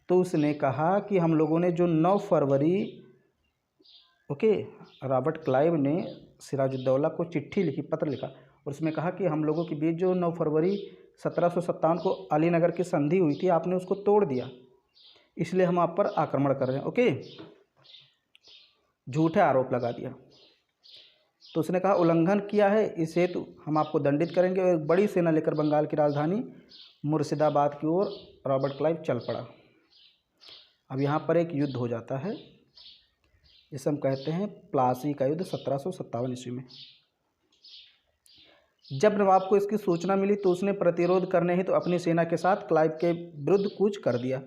तो उसने कहा कि हम लोगों ने जो 9 फरवरी, ओके, रॉबर्ट क्लाइव ने सिराजुद्दौला को चिट्ठी लिखी, पत्र लिखा, और उसमें कहा कि हम लोगों के बीच जो 9 फरवरी 1757 को अलीनगर की संधि हुई थी, आपने उसको तोड़ दिया, इसलिए हम आप पर आक्रमण कर रहे हैं। ओके, झूठा आरोप लगा दिया। तो उसने कहा उल्लंघन किया है, इस हेतु हम आपको दंडित करेंगे, और एक बड़ी सेना लेकर बंगाल की राजधानी मुर्शिदाबाद की ओर रॉबर्ट क्लाइव चल पड़ा। अब यहाँ पर एक युद्ध हो जाता है, जिसे हम कहते हैं प्लासी का युद्ध 1757 ईस्वी में। जब नवाब को इसकी सूचना मिली तो उसने प्रतिरोध करने ही तो अपनी सेना के साथ क्लाइव के विरुद्ध कूच कर दिया।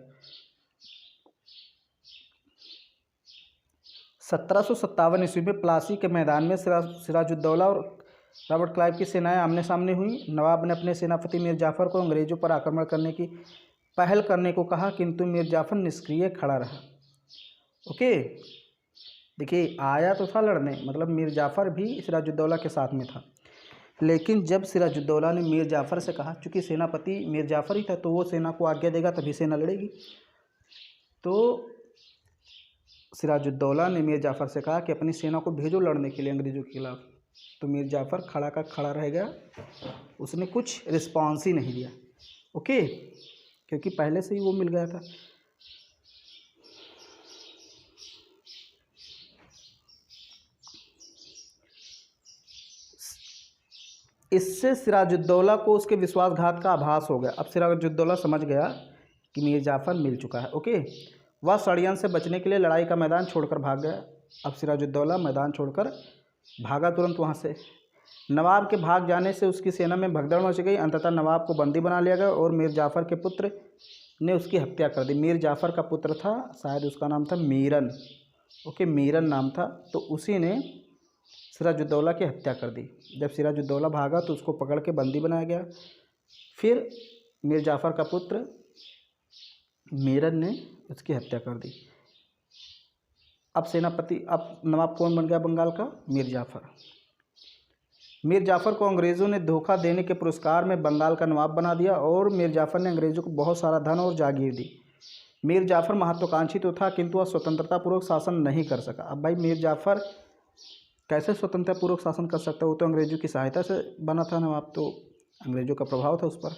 1757 ईस्वी में प्लासी के मैदान में सिराजुद्दौला और रॉबर्ट क्लाइव की सेनाएं आमने सामने हुई। नवाब ने अपने सेनापति मीर जाफ़र को अंग्रेज़ों पर आक्रमण करने की पहल करने को कहा, किंतु मीर जाफ़र निष्क्रिय खड़ा रहा। ओके, देखिए आया तो था लड़ने, मतलब मीर जाफ़र भी सिराजुद्दौला के साथ में था, लेकिन जब सिराजुद्दौला ने मीर जाफ़र से कहा, चूँकि सेनापति मीर जाफ़र ही था, तो वो सेना को आज्ञा देगा तभी सेना लड़ेगी। तो सिराजुद्दौला ने मीर जाफ़र से कहा कि अपनी सेना को भेजो लड़ने के लिए अंग्रेज़ों के खिलाफ। तो मीर जाफ़र खड़ा का खड़ा रह गया, उसने कुछ रिस्पॉन्स ही नहीं दिया। ओके, क्योंकि पहले से ही वो मिल गया था। इससे सिराजुद्दौला को उसके विश्वासघात का आभास हो गया। अब सिराजुद्दौला समझ गया कि मीर जाफ़र मिल चुका है। ओके, वह षड्यंत्र से बचने के लिए लड़ाई का मैदान छोड़कर भाग गया। अब सिराजुद्दौला मैदान छोड़कर भागा तुरंत वहाँ से। नवाब के भाग जाने से उसकी सेना में भगदड़ मच गई। अंततः नवाब को बंदी बना लिया गया और मीर जाफ़र के पुत्र ने उसकी हत्या कर दी। मीर जाफ़र का पुत्र था, शायद उसका नाम था मीरन। ओके, मीरन नाम था। तो उसी ने सिराजुद्दौला की हत्या कर दी। जब सिराजुद्दौला भागा तो उसको पकड़ के बंदी बनाया गया। फिर मीर जाफ़र का पुत्र मीरन ने उसकी हत्या कर दी। अब नवाब कौन बन गया बंगाल का? मीर जाफ़र। मीर जाफ़र को अंग्रेज़ों ने धोखा देने के पुरस्कार में बंगाल का नवाब बना दिया और मीर जाफ़र ने अंग्रेज़ों को बहुत सारा धन और जागीर दी। मीर जाफ़र महत्वाकांक्षी तो था, किंतु वह स्वतंत्रतापूर्वक शासन नहीं कर सका। अब भाई मीर जाफ़र कैसे स्वतंत्रतापूर्वक शासन कर सकता है? वो तो अंग्रेज़ों की सहायता से बना था नवाब, तो अंग्रेज़ों का प्रभाव था उस पर।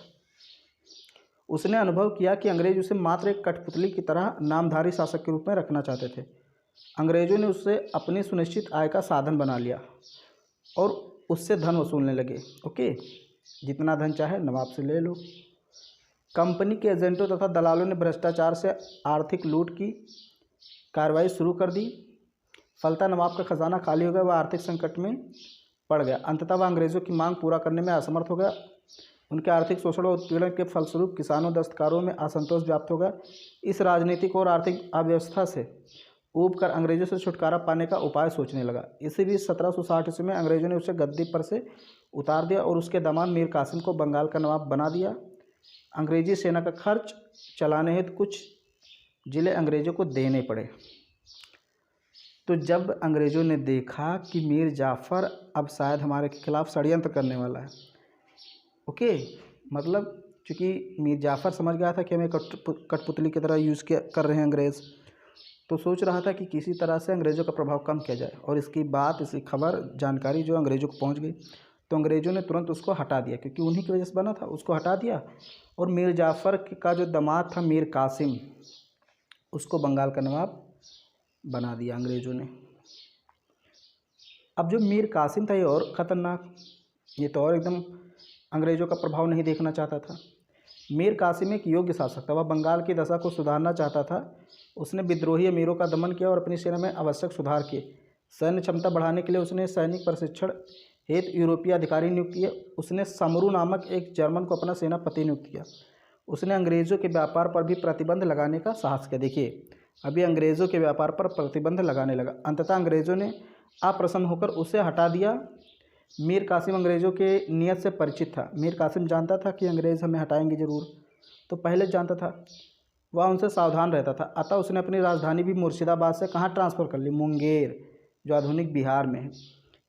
उसने अनुभव किया कि अंग्रेज़ उसे मात्र एक कठपुतली की तरह नामधारी शासक के रूप में रखना चाहते थे। अंग्रेज़ों ने उससे अपनी सुनिश्चित आय का साधन बना लिया और उससे धन वसूलने लगे। ओके, जितना धन चाहे नवाब से ले लो। कंपनी के एजेंटों तथा दलालों ने भ्रष्टाचार से आर्थिक लूट की कार्रवाई शुरू कर दी। फलतः नवाब का खजाना खाली हो गया, वह आर्थिक संकट में पड़ गया। अंततः वह अंग्रेज़ों की मांग पूरा करने में असमर्थ हो गया। उनके आर्थिक शोषण और उत्पीड़न के फलस्वरूप किसानों दस्तकारों में असंतोष व्याप्त हो गया। इस राजनीतिक और आर्थिक अव्यवस्था से ऊब कर अंग्रेज़ों से छुटकारा पाने का उपाय सोचने लगा। इसी बीच 1760 ईस्वी में अंग्रेज़ों ने उसे गद्दी पर से उतार दिया और उसके दामाद मीर कासिम को बंगाल का नवाब बना दिया। अंग्रेज़ी सेना का खर्च चलाने हेतु कुछ जिले अंग्रेज़ों को देने पड़े। तो जब अंग्रेज़ों ने देखा कि मीर जाफ़र अब शायद हमारे खिलाफ षड्यंत्र करने वाला है, ओके, मतलब चूँकि मीर जाफ़र समझ गया था कि हमें कठपुतली की तरह यूज़ कर रहे हैं अंग्रेज़, तो सोच रहा था कि किसी तरह से अंग्रेज़ों का प्रभाव कम किया जाए। और इसकी खबर जानकारी जो अंग्रेज़ों को पहुंच गई, तो अंग्रेज़ों ने तुरंत उसको हटा दिया, क्योंकि उन्हीं की वजह से बना था, उसको हटा दिया। और मीर जाफ़र का जो दामाद था मीर कासिम, उसको बंगाल का नवाब बना दिया अंग्रेज़ों ने। अब जो मीर कासिम था ये और ख़तरनाक, ये तो और एकदम अंग्रेज़ों का प्रभाव नहीं देखना चाहता था। मीर कासिम एक योग्य शासक था, वह बंगाल की दशा को सुधारना चाहता था। उसने विद्रोही अमीरों का दमन किया और अपनी सेना में आवश्यक सुधार किए। सैन्य क्षमता बढ़ाने के लिए उसने सैनिक प्रशिक्षण हेतु यूरोपीय अधिकारी नियुक्त किए। उसने समरू नामक एक जर्मन को अपना सेनापति नियुक्त किया। उसने अंग्रेज़ों के व्यापार पर भी प्रतिबंध लगाने का साहस किया। देखिए, अभी अंग्रेज़ों के व्यापार पर प्रतिबंध लगाने लगा। अंततः अंग्रेज़ों ने अप्रसन्न होकर उसे हटा दिया। मीर कासिम अंग्रेज़ों के नियत से परिचित था। मीर कासिम जानता था कि अंग्रेज़ हमें हटाएंगे ज़रूर, तो पहले जानता था, वह उनसे सावधान रहता था। अतः उसने अपनी राजधानी भी मुर्शिदाबाद से कहाँ ट्रांसफ़र कर ली, मुंगेर, जो आधुनिक बिहार में है,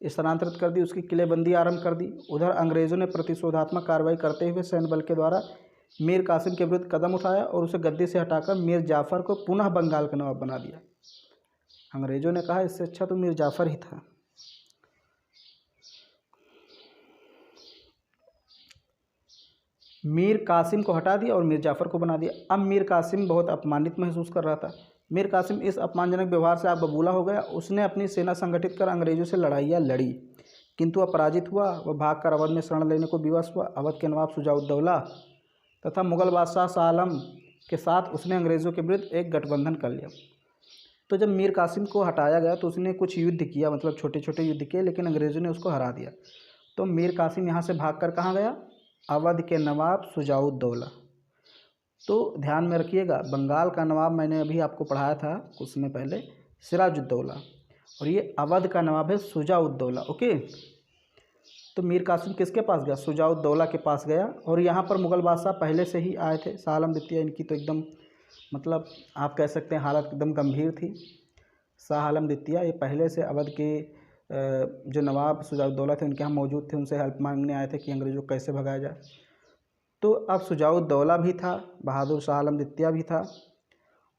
स्थानांतरित कर दी। उसकी किलेबंदी आरंभ कर दी। उधर अंग्रेज़ों ने प्रतिशोधात्मक कार्रवाई करते हुए सैन्य बल के द्वारा मीर कासिम के विरुद्ध कदम उठाया और उसे गद्दी से हटाकर मीर जाफ़र को पुनः बंगाल का नवाब बना दिया। अंग्रेज़ों ने कहा इससे अच्छा तो मीर जाफ़र ही था। मीर कासिम को हटा दिया और मीर जाफ़र को बना दिया। अब मीर कासिम बहुत अपमानित महसूस कर रहा था। मीर कासिम इस अपमानजनक व्यवहार से आप बबूला हो गया। उसने अपनी सेना संगठित कर अंग्रेज़ों से लड़ाइयाँ लड़ी, किंतु वह पराजित हुआ। वह भागकर अवध में शरण लेने को विवश हुआ। अवध के नवाब शुजाउद्दौला तथा मुग़ल बादशाह शाह आलम के साथ उसने अंग्रेज़ों के विरुद्ध एक गठबंधन कर लिया। तो जब मीर कासिम को हटाया गया तो उसने कुछ युद्ध किया, मतलब छोटे छोटे युद्ध किए, लेकिन अंग्रेज़ों ने उसको हरा दिया। तो मीर कासिम यहाँ से भागकर कहाँ गया, अवध के नवाब शुजाउद्दौला। तो ध्यान में रखिएगा, बंगाल का नवाब मैंने अभी आपको पढ़ाया था कुछ समय पहले, सिराजुद्दौला, और ये अवध का नवाब है शुजाउद्दौला। ओके, तो मीर कासिम किसके पास गया, शुजाउद्दौला के पास गया। और यहाँ पर मुग़ल बादशाह पहले से ही आए थे। शाह आलम द्वितीय, इनकी तो एकदम मतलब आप कह सकते हैं हालत एकदम गंभीर थी। शाह आलम द्वितीय ये पहले से अवध के जो नवाब शुजाउद्दौला थे उनके यहाँ मौजूद थे, उनसे हेल्प मांगने आए थे कि अंग्रेज़ों को कैसे भगाया जाए। तो अब शुजाउद्दौला भी था, बहादुर शाह आलम द्वितीय भी था,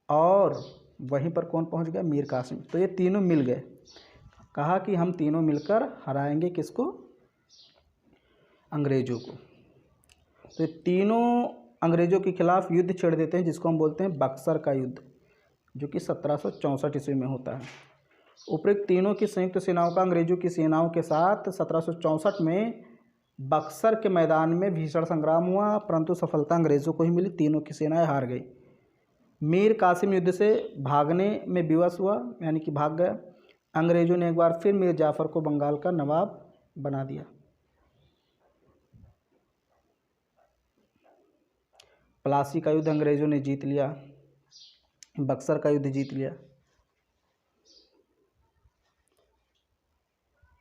और वहीं पर कौन पहुंच गया, मीर कासिम। तो ये तीनों मिल गए, कहा कि हम तीनों मिलकर हराएंगे किसको, अंग्रेज़ों को। तो ये तीनों अंग्रेज़ों के खिलाफ़ युद्ध छेड़ देते हैं, जिसको हम बोलते हैं बक्सर का युद्ध, जो कि 1764 ईस्वी में होता है। उपरोक्त तीनों की संयुक्त सेनाओं का अंग्रेज़ों की सेनाओं के साथ 1764 में बक्सर के मैदान में भीषण संग्राम हुआ, परंतु सफलता अंग्रेज़ों को ही मिली। तीनों की सेनाएं हार गई। मीर कासिम युद्ध से भागने में विवश हुआ, यानी कि भाग गया। अंग्रेज़ों ने एक बार फिर मीर जाफ़र को बंगाल का नवाब बना दिया। प्लासी का युद्ध अंग्रेज़ों ने जीत लिया, बक्सर का युद्ध जीत लिया।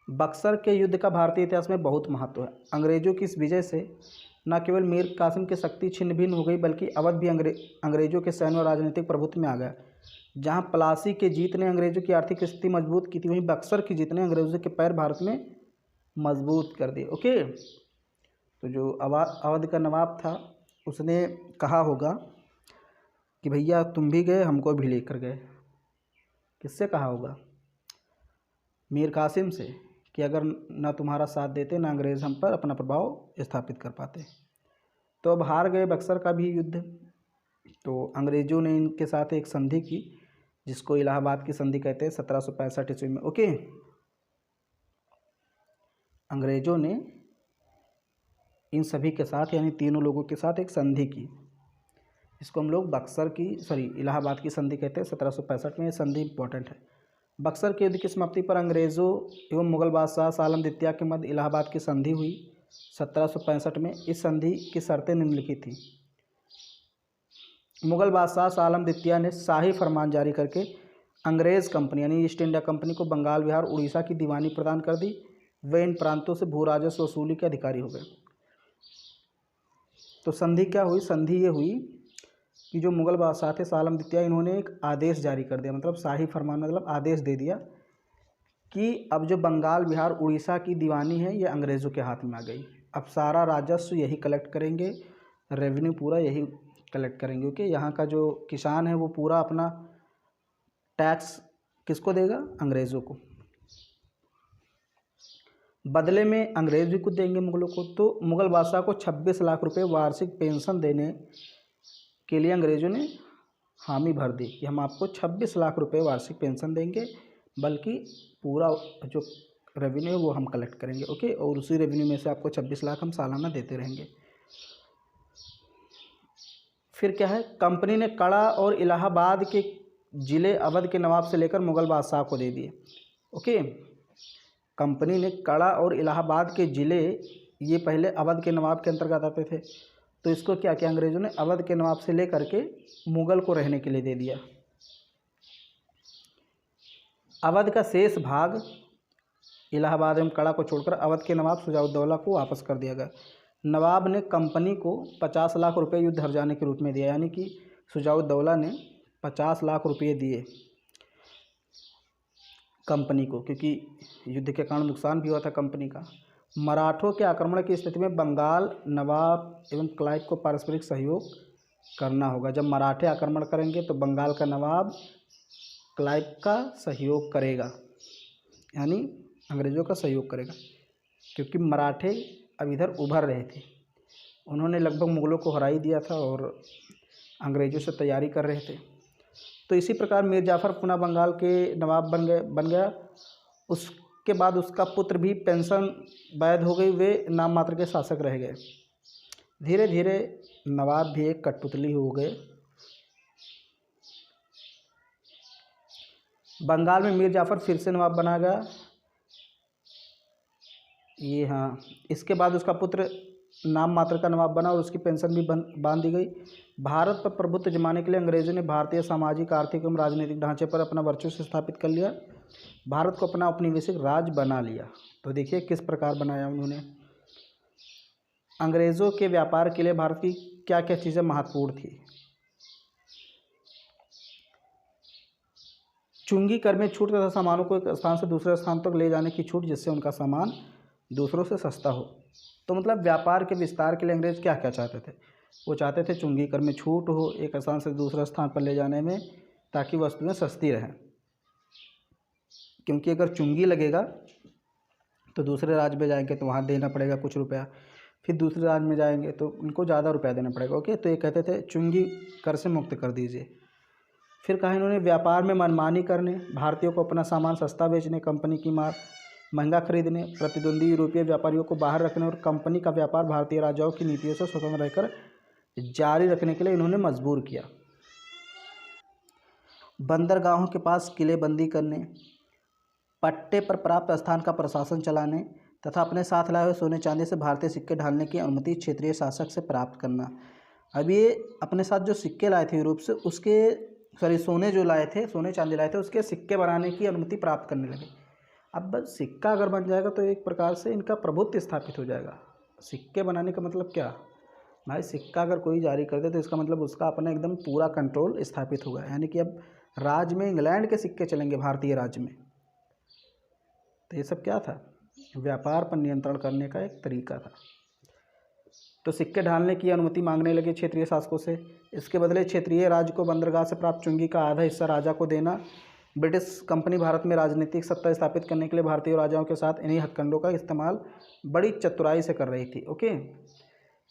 बक्सर के युद्ध का भारतीय इतिहास में बहुत महत्व है। अंग्रेज़ों की इस विजय से न केवल मीर कासिम की शक्ति छिन्न भिन्न हो गई, बल्कि अवध भी अंग्रेज़ों के सैन्य और राजनीतिक प्रभुत्व में आ गया। जहां प्लासी के जीत ने अंग्रेज़ों की आर्थिक स्थिति मजबूत की थी, वहीं बक्सर की जीत ने अंग्रेज़ों के पैर भारत में मजबूत कर दिए। ओके, तो जो अवध का नवाब था उसने कहा होगा कि भैया तुम भी गए, हमको भी लेकर गए। किससे कहा होगा, मीर कासिम से, कि अगर ना तुम्हारा साथ देते ना अंग्रेज़ हम पर अपना प्रभाव स्थापित कर पाते। तो अब हार गए बक्सर का भी युद्ध। तो अंग्रेज़ों ने इनके साथ एक संधि की, जिसको इलाहाबाद की संधि कहते हैं, 1765 ईस्वी में। ओके, अंग्रेज़ों ने इन सभी के साथ, यानी तीनों लोगों के साथ एक संधि की, इसको हम लोग इलाहाबाद की संधि कहते हैं। 1765 में ये संधि इंपॉर्टेंट है। बक्सर के युद्ध की समाप्ति पर अंग्रेज़ों एवं मुग़ल बादशाह शाह आलम द्वितीय के मध्य इलाहाबाद की संधि हुई 1765 में। इस संधि की शर्तें निम्नलिखित थी। मुग़ल बादशाह शाह आलम द्वितीय ने शाही फरमान जारी करके अंग्रेज़ कंपनी यानी ईस्ट इंडिया कंपनी को बंगाल, बिहार, उड़ीसा की दीवानी प्रदान कर दी। वे इन प्रांतों से भू राजस्व वसूली के अधिकारी हो गए। तो संधि क्या हुई, संधि ये हुई कि जो मुग़ल बादशाह थे शाह आलम द्वितीय, इन्होंने एक आदेश जारी कर दिया, मतलब शाही फरमान, मतलब आदेश दे दिया कि अब जो बंगाल, बिहार, उड़ीसा की दीवानी है ये अंग्रेज़ों के हाथ में आ गई। अब सारा राजस्व यही कलेक्ट करेंगे रेवेन्यू पूरा यही कलेक्ट करेंगे। ओके, यहाँ का जो किसान है वो पूरा अपना टैक्स किसको देगा? अंग्रेज़ों को। बदले में अंग्रेज़ भी कुछ देंगे मुग़लों को। तो मुग़ल बादशाह को 26 लाख रुपए वार्षिक पेंशन देने के लिए अंग्रेज़ों ने हामी भर दी कि हम आपको 26 लाख रुपए वार्षिक पेंशन देंगे, बल्कि पूरा जो रेवेन्यू है वो हम कलेक्ट करेंगे। ओके, और उसी रेवेन्यू में से आपको 26 लाख हम सालाना देते रहेंगे। फिर क्या है, कंपनी ने कड़ा और इलाहाबाद के ज़िले अवध के नवाब से लेकर मुग़ल बादशाह को दे दिए। ओके, कंपनी ने कड़ा और इलाहाबाद के ज़िले, ये पहले अवध के नवाब के अंतर्गत आते थे, तो इसको क्या किया अंग्रेज़ों ने, अवध के नवाब से लेकर के मुग़ल को रहने के लिए दे दिया। अवध का शेष भाग इलाहाबाद एवं कड़ा को छोड़कर अवध के नवाब शुजाउद्दौला को वापस कर दिया गया। नवाब ने कंपनी को 50 लाख रुपए युद्ध हर जाने के रूप में दिया, यानी कि शुजाउद्दौला ने 50 लाख रुपये दिए कंपनी को, क्योंकि युद्ध के कारण नुकसान भी हुआ था कंपनी का। मराठों के आक्रमण की स्थिति में बंगाल नवाब एवं क्लाइव को पारस्परिक सहयोग करना होगा। जब मराठे आक्रमण करेंगे तो बंगाल का नवाब क्लाइव का सहयोग करेगा, यानी अंग्रेज़ों का सहयोग करेगा, क्योंकि मराठे अब इधर उभर रहे थे। उन्होंने लगभग मुग़लों को हरा ही दिया था और अंग्रेज़ों से तैयारी कर रहे थे। तो इसी प्रकार मीर जाफ़र पुनः बंगाल के नवाब बन गया। उसके बाद उसका पुत्र भी पेंशन वैध हो गई, वे नाम मात्र के शासक रह गए। धीरे धीरे नवाब भी एक कठपुतली हो गए। बंगाल में मीर जाफ़र फिर से नवाब बना गया, ये हाँ। इसके बाद उसका पुत्र नाम मात्र का नवाब बना और उसकी पेंशन भी बांध दी गई। भारत पर प्रभुत्व जमाने के लिए अंग्रेज़ों ने भारतीय सामाजिक, आर्थिक एवं राजनीतिक ढांचे पर अपना वर्चस्व स्थापित कर लिया। भारत को अपना औपनिवेशिक राज्य बना लिया। तो देखिए किस प्रकार बनाया उन्होंने। अंग्रेज़ों के व्यापार के लिए भारत की क्या क्या चीज़ें महत्वपूर्ण थी। चुंगी कर में छूट तथा सामानों को एक स्थान से दूसरे स्थान तक ले जाने की छूट, जिससे उनका सामान दूसरों से सस्ता हो। तो मतलब व्यापार के विस्तार के लिए अंग्रेज़ क्या क्या चाहते थे? वो चाहते थे चुंगी कर में छूट हो एक स्थान से दूसरे स्थान पर ले जाने में, ताकि वस्तुएं सस्ती रहें। क्योंकि अगर चुंगी लगेगा तो दूसरे राज्य में जाएंगे तो वहाँ देना पड़ेगा कुछ रुपया, फिर दूसरे राज्य में जाएंगे तो उनको ज़्यादा रुपया देना पड़ेगा। ओके, तो ये कहते थे चुंगी कर से मुक्त कर दीजिए। फिर कहा इन्होंने व्यापार में मनमानी करने, भारतीयों को अपना सामान सस्ता बेचने, कंपनी की माल महंगा खरीदने, प्रतिद्वंदी यूरोपीय व्यापारियों को बाहर रखने और कंपनी का व्यापार भारतीय राजाओं की नीतियों से स्वतंत्र रहकर जारी रखने के लिए इन्होंने मजबूर किया। बंदरगाहों के पास किलेबंदी करने, पट्टे पर प्राप्त स्थान का प्रशासन चलाने तथा अपने साथ लाए हुए सोने चांदी से भारतीय सिक्के ढालने की अनुमति क्षेत्रीय शासक से प्राप्त करना। अब ये अपने साथ जो सिक्के लाए थे यूरोप से, उसके सोने जो लाए थे, सोने चांदी लाए थे, उसके सिक्के बनाने की अनुमति प्राप्त करने लगे। अब सिक्का अगर बन जाएगा तो एक प्रकार से इनका प्रभुत्व स्थापित हो जाएगा। सिक्के बनाने का मतलब क्या भाई, सिक्का अगर कोई जारी कर दे तो इसका मतलब उसका अपना एकदम पूरा कंट्रोल स्थापित होगा, यानी कि अब राज्य में इंग्लैंड के सिक्के चलेंगे भारतीय राज्य में। तो ये सब क्या था, व्यापार पर नियंत्रण करने का एक तरीका था। तो सिक्के ढालने की अनुमति मांगने लगे क्षेत्रीय शासकों से। इसके बदले क्षेत्रीय राज्य को बंदरगाह से प्राप्त चुंगी का आधा हिस्सा राजा को देना। ब्रिटिश कंपनी भारत में राजनीतिक सत्ता स्थापित करने के लिए भारतीय राजाओं के साथ इन्हीं हथकंडों का इस्तेमाल बड़ी चतुराई से कर रही थी। ओके,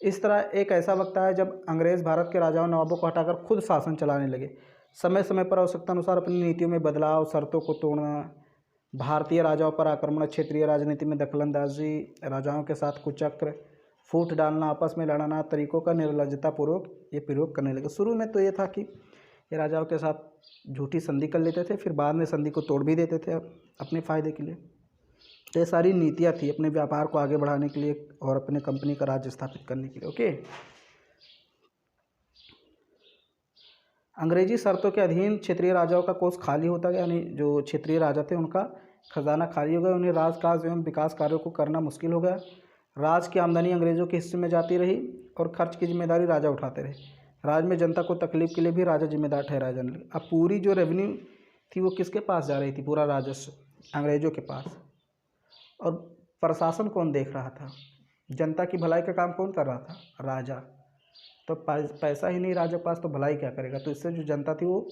इस तरह एक ऐसा वक्त आया जब अंग्रेज़ भारत के राजाओं नवाबों को हटाकर खुद शासन चलाने लगे। समय समय पर आवश्यकता अनुसार अपनी नीतियों में बदलाव, शर्तों को तोड़ना, भारतीय राजाओं पर आक्रमण, क्षेत्रीय राजनीति में दखलंदाजी, राजाओं के साथ कुचक्र, फूट डालना, आपस में लड़ना, तरीकों का निर्लज्जतापूर्वक ये प्रयोग करने लगे। शुरू में तो ये था कि ये राजाओं के साथ झूठी संधि कर लेते थे, फिर बाद में संधि को तोड़ भी देते थे अपने फ़ायदे के लिए। तो ये सारी नीतियाँ थी अपने व्यापार को आगे बढ़ाने के लिए और अपने कंपनी का राज्य स्थापित करने के लिए। ओके, अंग्रेजी शर्तों के अधीन क्षेत्रीय राजाओं का कोष खाली होता गया, यानी जो क्षेत्रीय राजा थे उनका खजाना खाली हो गया, उन्हें राजकाज एवं विकास कार्यों को करना मुश्किल हो गया। राज की आमदनी अंग्रेज़ों के हिस्से में जाती रही और खर्च की जिम्मेदारी राजा उठाते रहे। राज्य में जनता को तकलीफ के लिए भी राजा जिम्मेदार ठहराया जाने लगा। अब पूरी जो रेवेन्यू थी वो किसके पास जा रही थी, पूरा राजस्व अंग्रेज़ों के पास। और प्रशासन कौन देख रहा था, जनता की भलाई का काम कौन कर रहा था, राजा। तो पैसा ही नहीं राजा के पास तो भलाई क्या करेगा। तो इससे जो जनता थी वो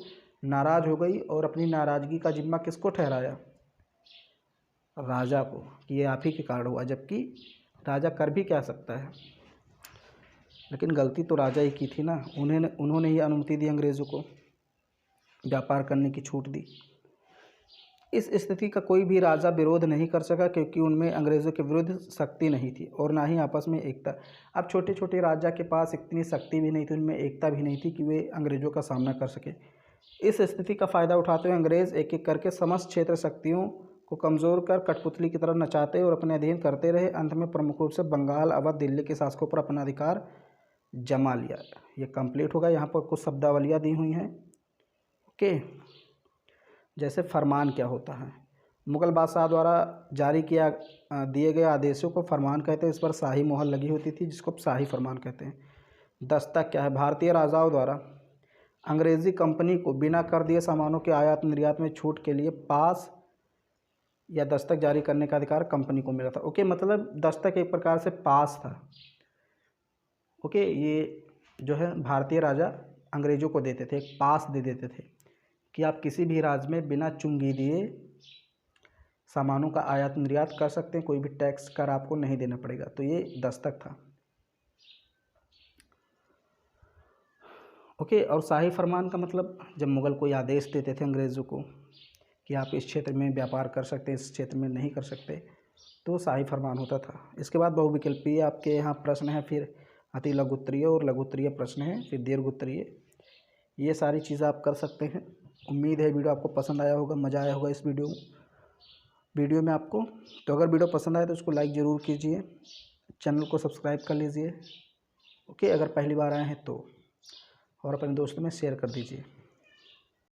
नाराज़ हो गई और अपनी नाराज़गी का जिम्मा किसको ठहराया, राजा को, कि ये आप ही के कारण हुआ, जबकि राजा कर भी क्या सकता है। लेकिन गलती तो राजा ही की थी ना, उन्होंने ही अनुमति दी, अंग्रेज़ों को व्यापार करने की छूट दी। इस स्थिति का कोई भी राजा विरोध नहीं कर सका क्योंकि उनमें अंग्रेज़ों के विरुद्ध शक्ति नहीं थी और ना ही आपस में एकता। अब छोटे छोटे राजा के पास इतनी शक्ति भी नहीं थी, उनमें एकता भी नहीं थी कि वे अंग्रेज़ों का सामना कर सके। इस स्थिति का फ़ायदा उठाते हुए अंग्रेज़ एक एक करके समस्त क्षेत्र शक्तियों को कमज़ोर कर कठपुतली की तरह नचाते और अपने अधीन करते रहे। अंत में प्रमुख रूप से बंगाल, अवध, दिल्ली के शासकों पर अपना अधिकार जमा लिया। ये कंप्लीट होगा। यहाँ पर कुछ शब्दावलियाँ दी हुई हैं। ओके, जैसे फरमान क्या होता है, मुग़ल बादशाह द्वारा जारी दिए गए आदेशों को फरमान कहते हैं। इस पर शाही मोहर लगी होती थी जिसको शाही फरमान कहते हैं। दस्तक क्या है, भारतीय राजाओं द्वारा अंग्रेज़ी कंपनी को बिना कर दिए सामानों के आयात निर्यात में छूट के लिए पास या दस्तक जारी करने का अधिकार कंपनी को मिला था। ओके, मतलब दस्तक एक प्रकार से पास था। ओके, ये जो है भारतीय राजा अंग्रेज़ों को देते थे, एक पास दे देते थे कि आप किसी भी राज्य में बिना चुंगी दिए सामानों का आयात निर्यात कर सकते हैं, कोई भी टैक्स कर आपको नहीं देना पड़ेगा। तो ये दस्तक था। ओके, और शाही फरमान का मतलब जब मुग़ल कोई आदेश देते थे अंग्रेज़ों को कि आप इस क्षेत्र में व्यापार कर सकते हैं, इस क्षेत्र में नहीं कर सकते, तो शाही फरमान होता था। इसके बाद बहुविकल्पीय आपके यहाँ प्रश्न है, फिर अति लघुत्तरीय और लघुत्तरीय प्रश्न है, फिर दीर्घोत्तरीय। ये सारी चीज़ें आप कर सकते हैं। उम्मीद है वीडियो आपको पसंद आया होगा, मज़ा आया होगा इस वीडियो में आपको। तो अगर वीडियो पसंद आए तो उसको लाइक ज़रूर कीजिए, चैनल को सब्सक्राइब कर लीजिए। ओके, अगर पहली बार आए हैं तो, और अपने दोस्तों में शेयर कर दीजिए।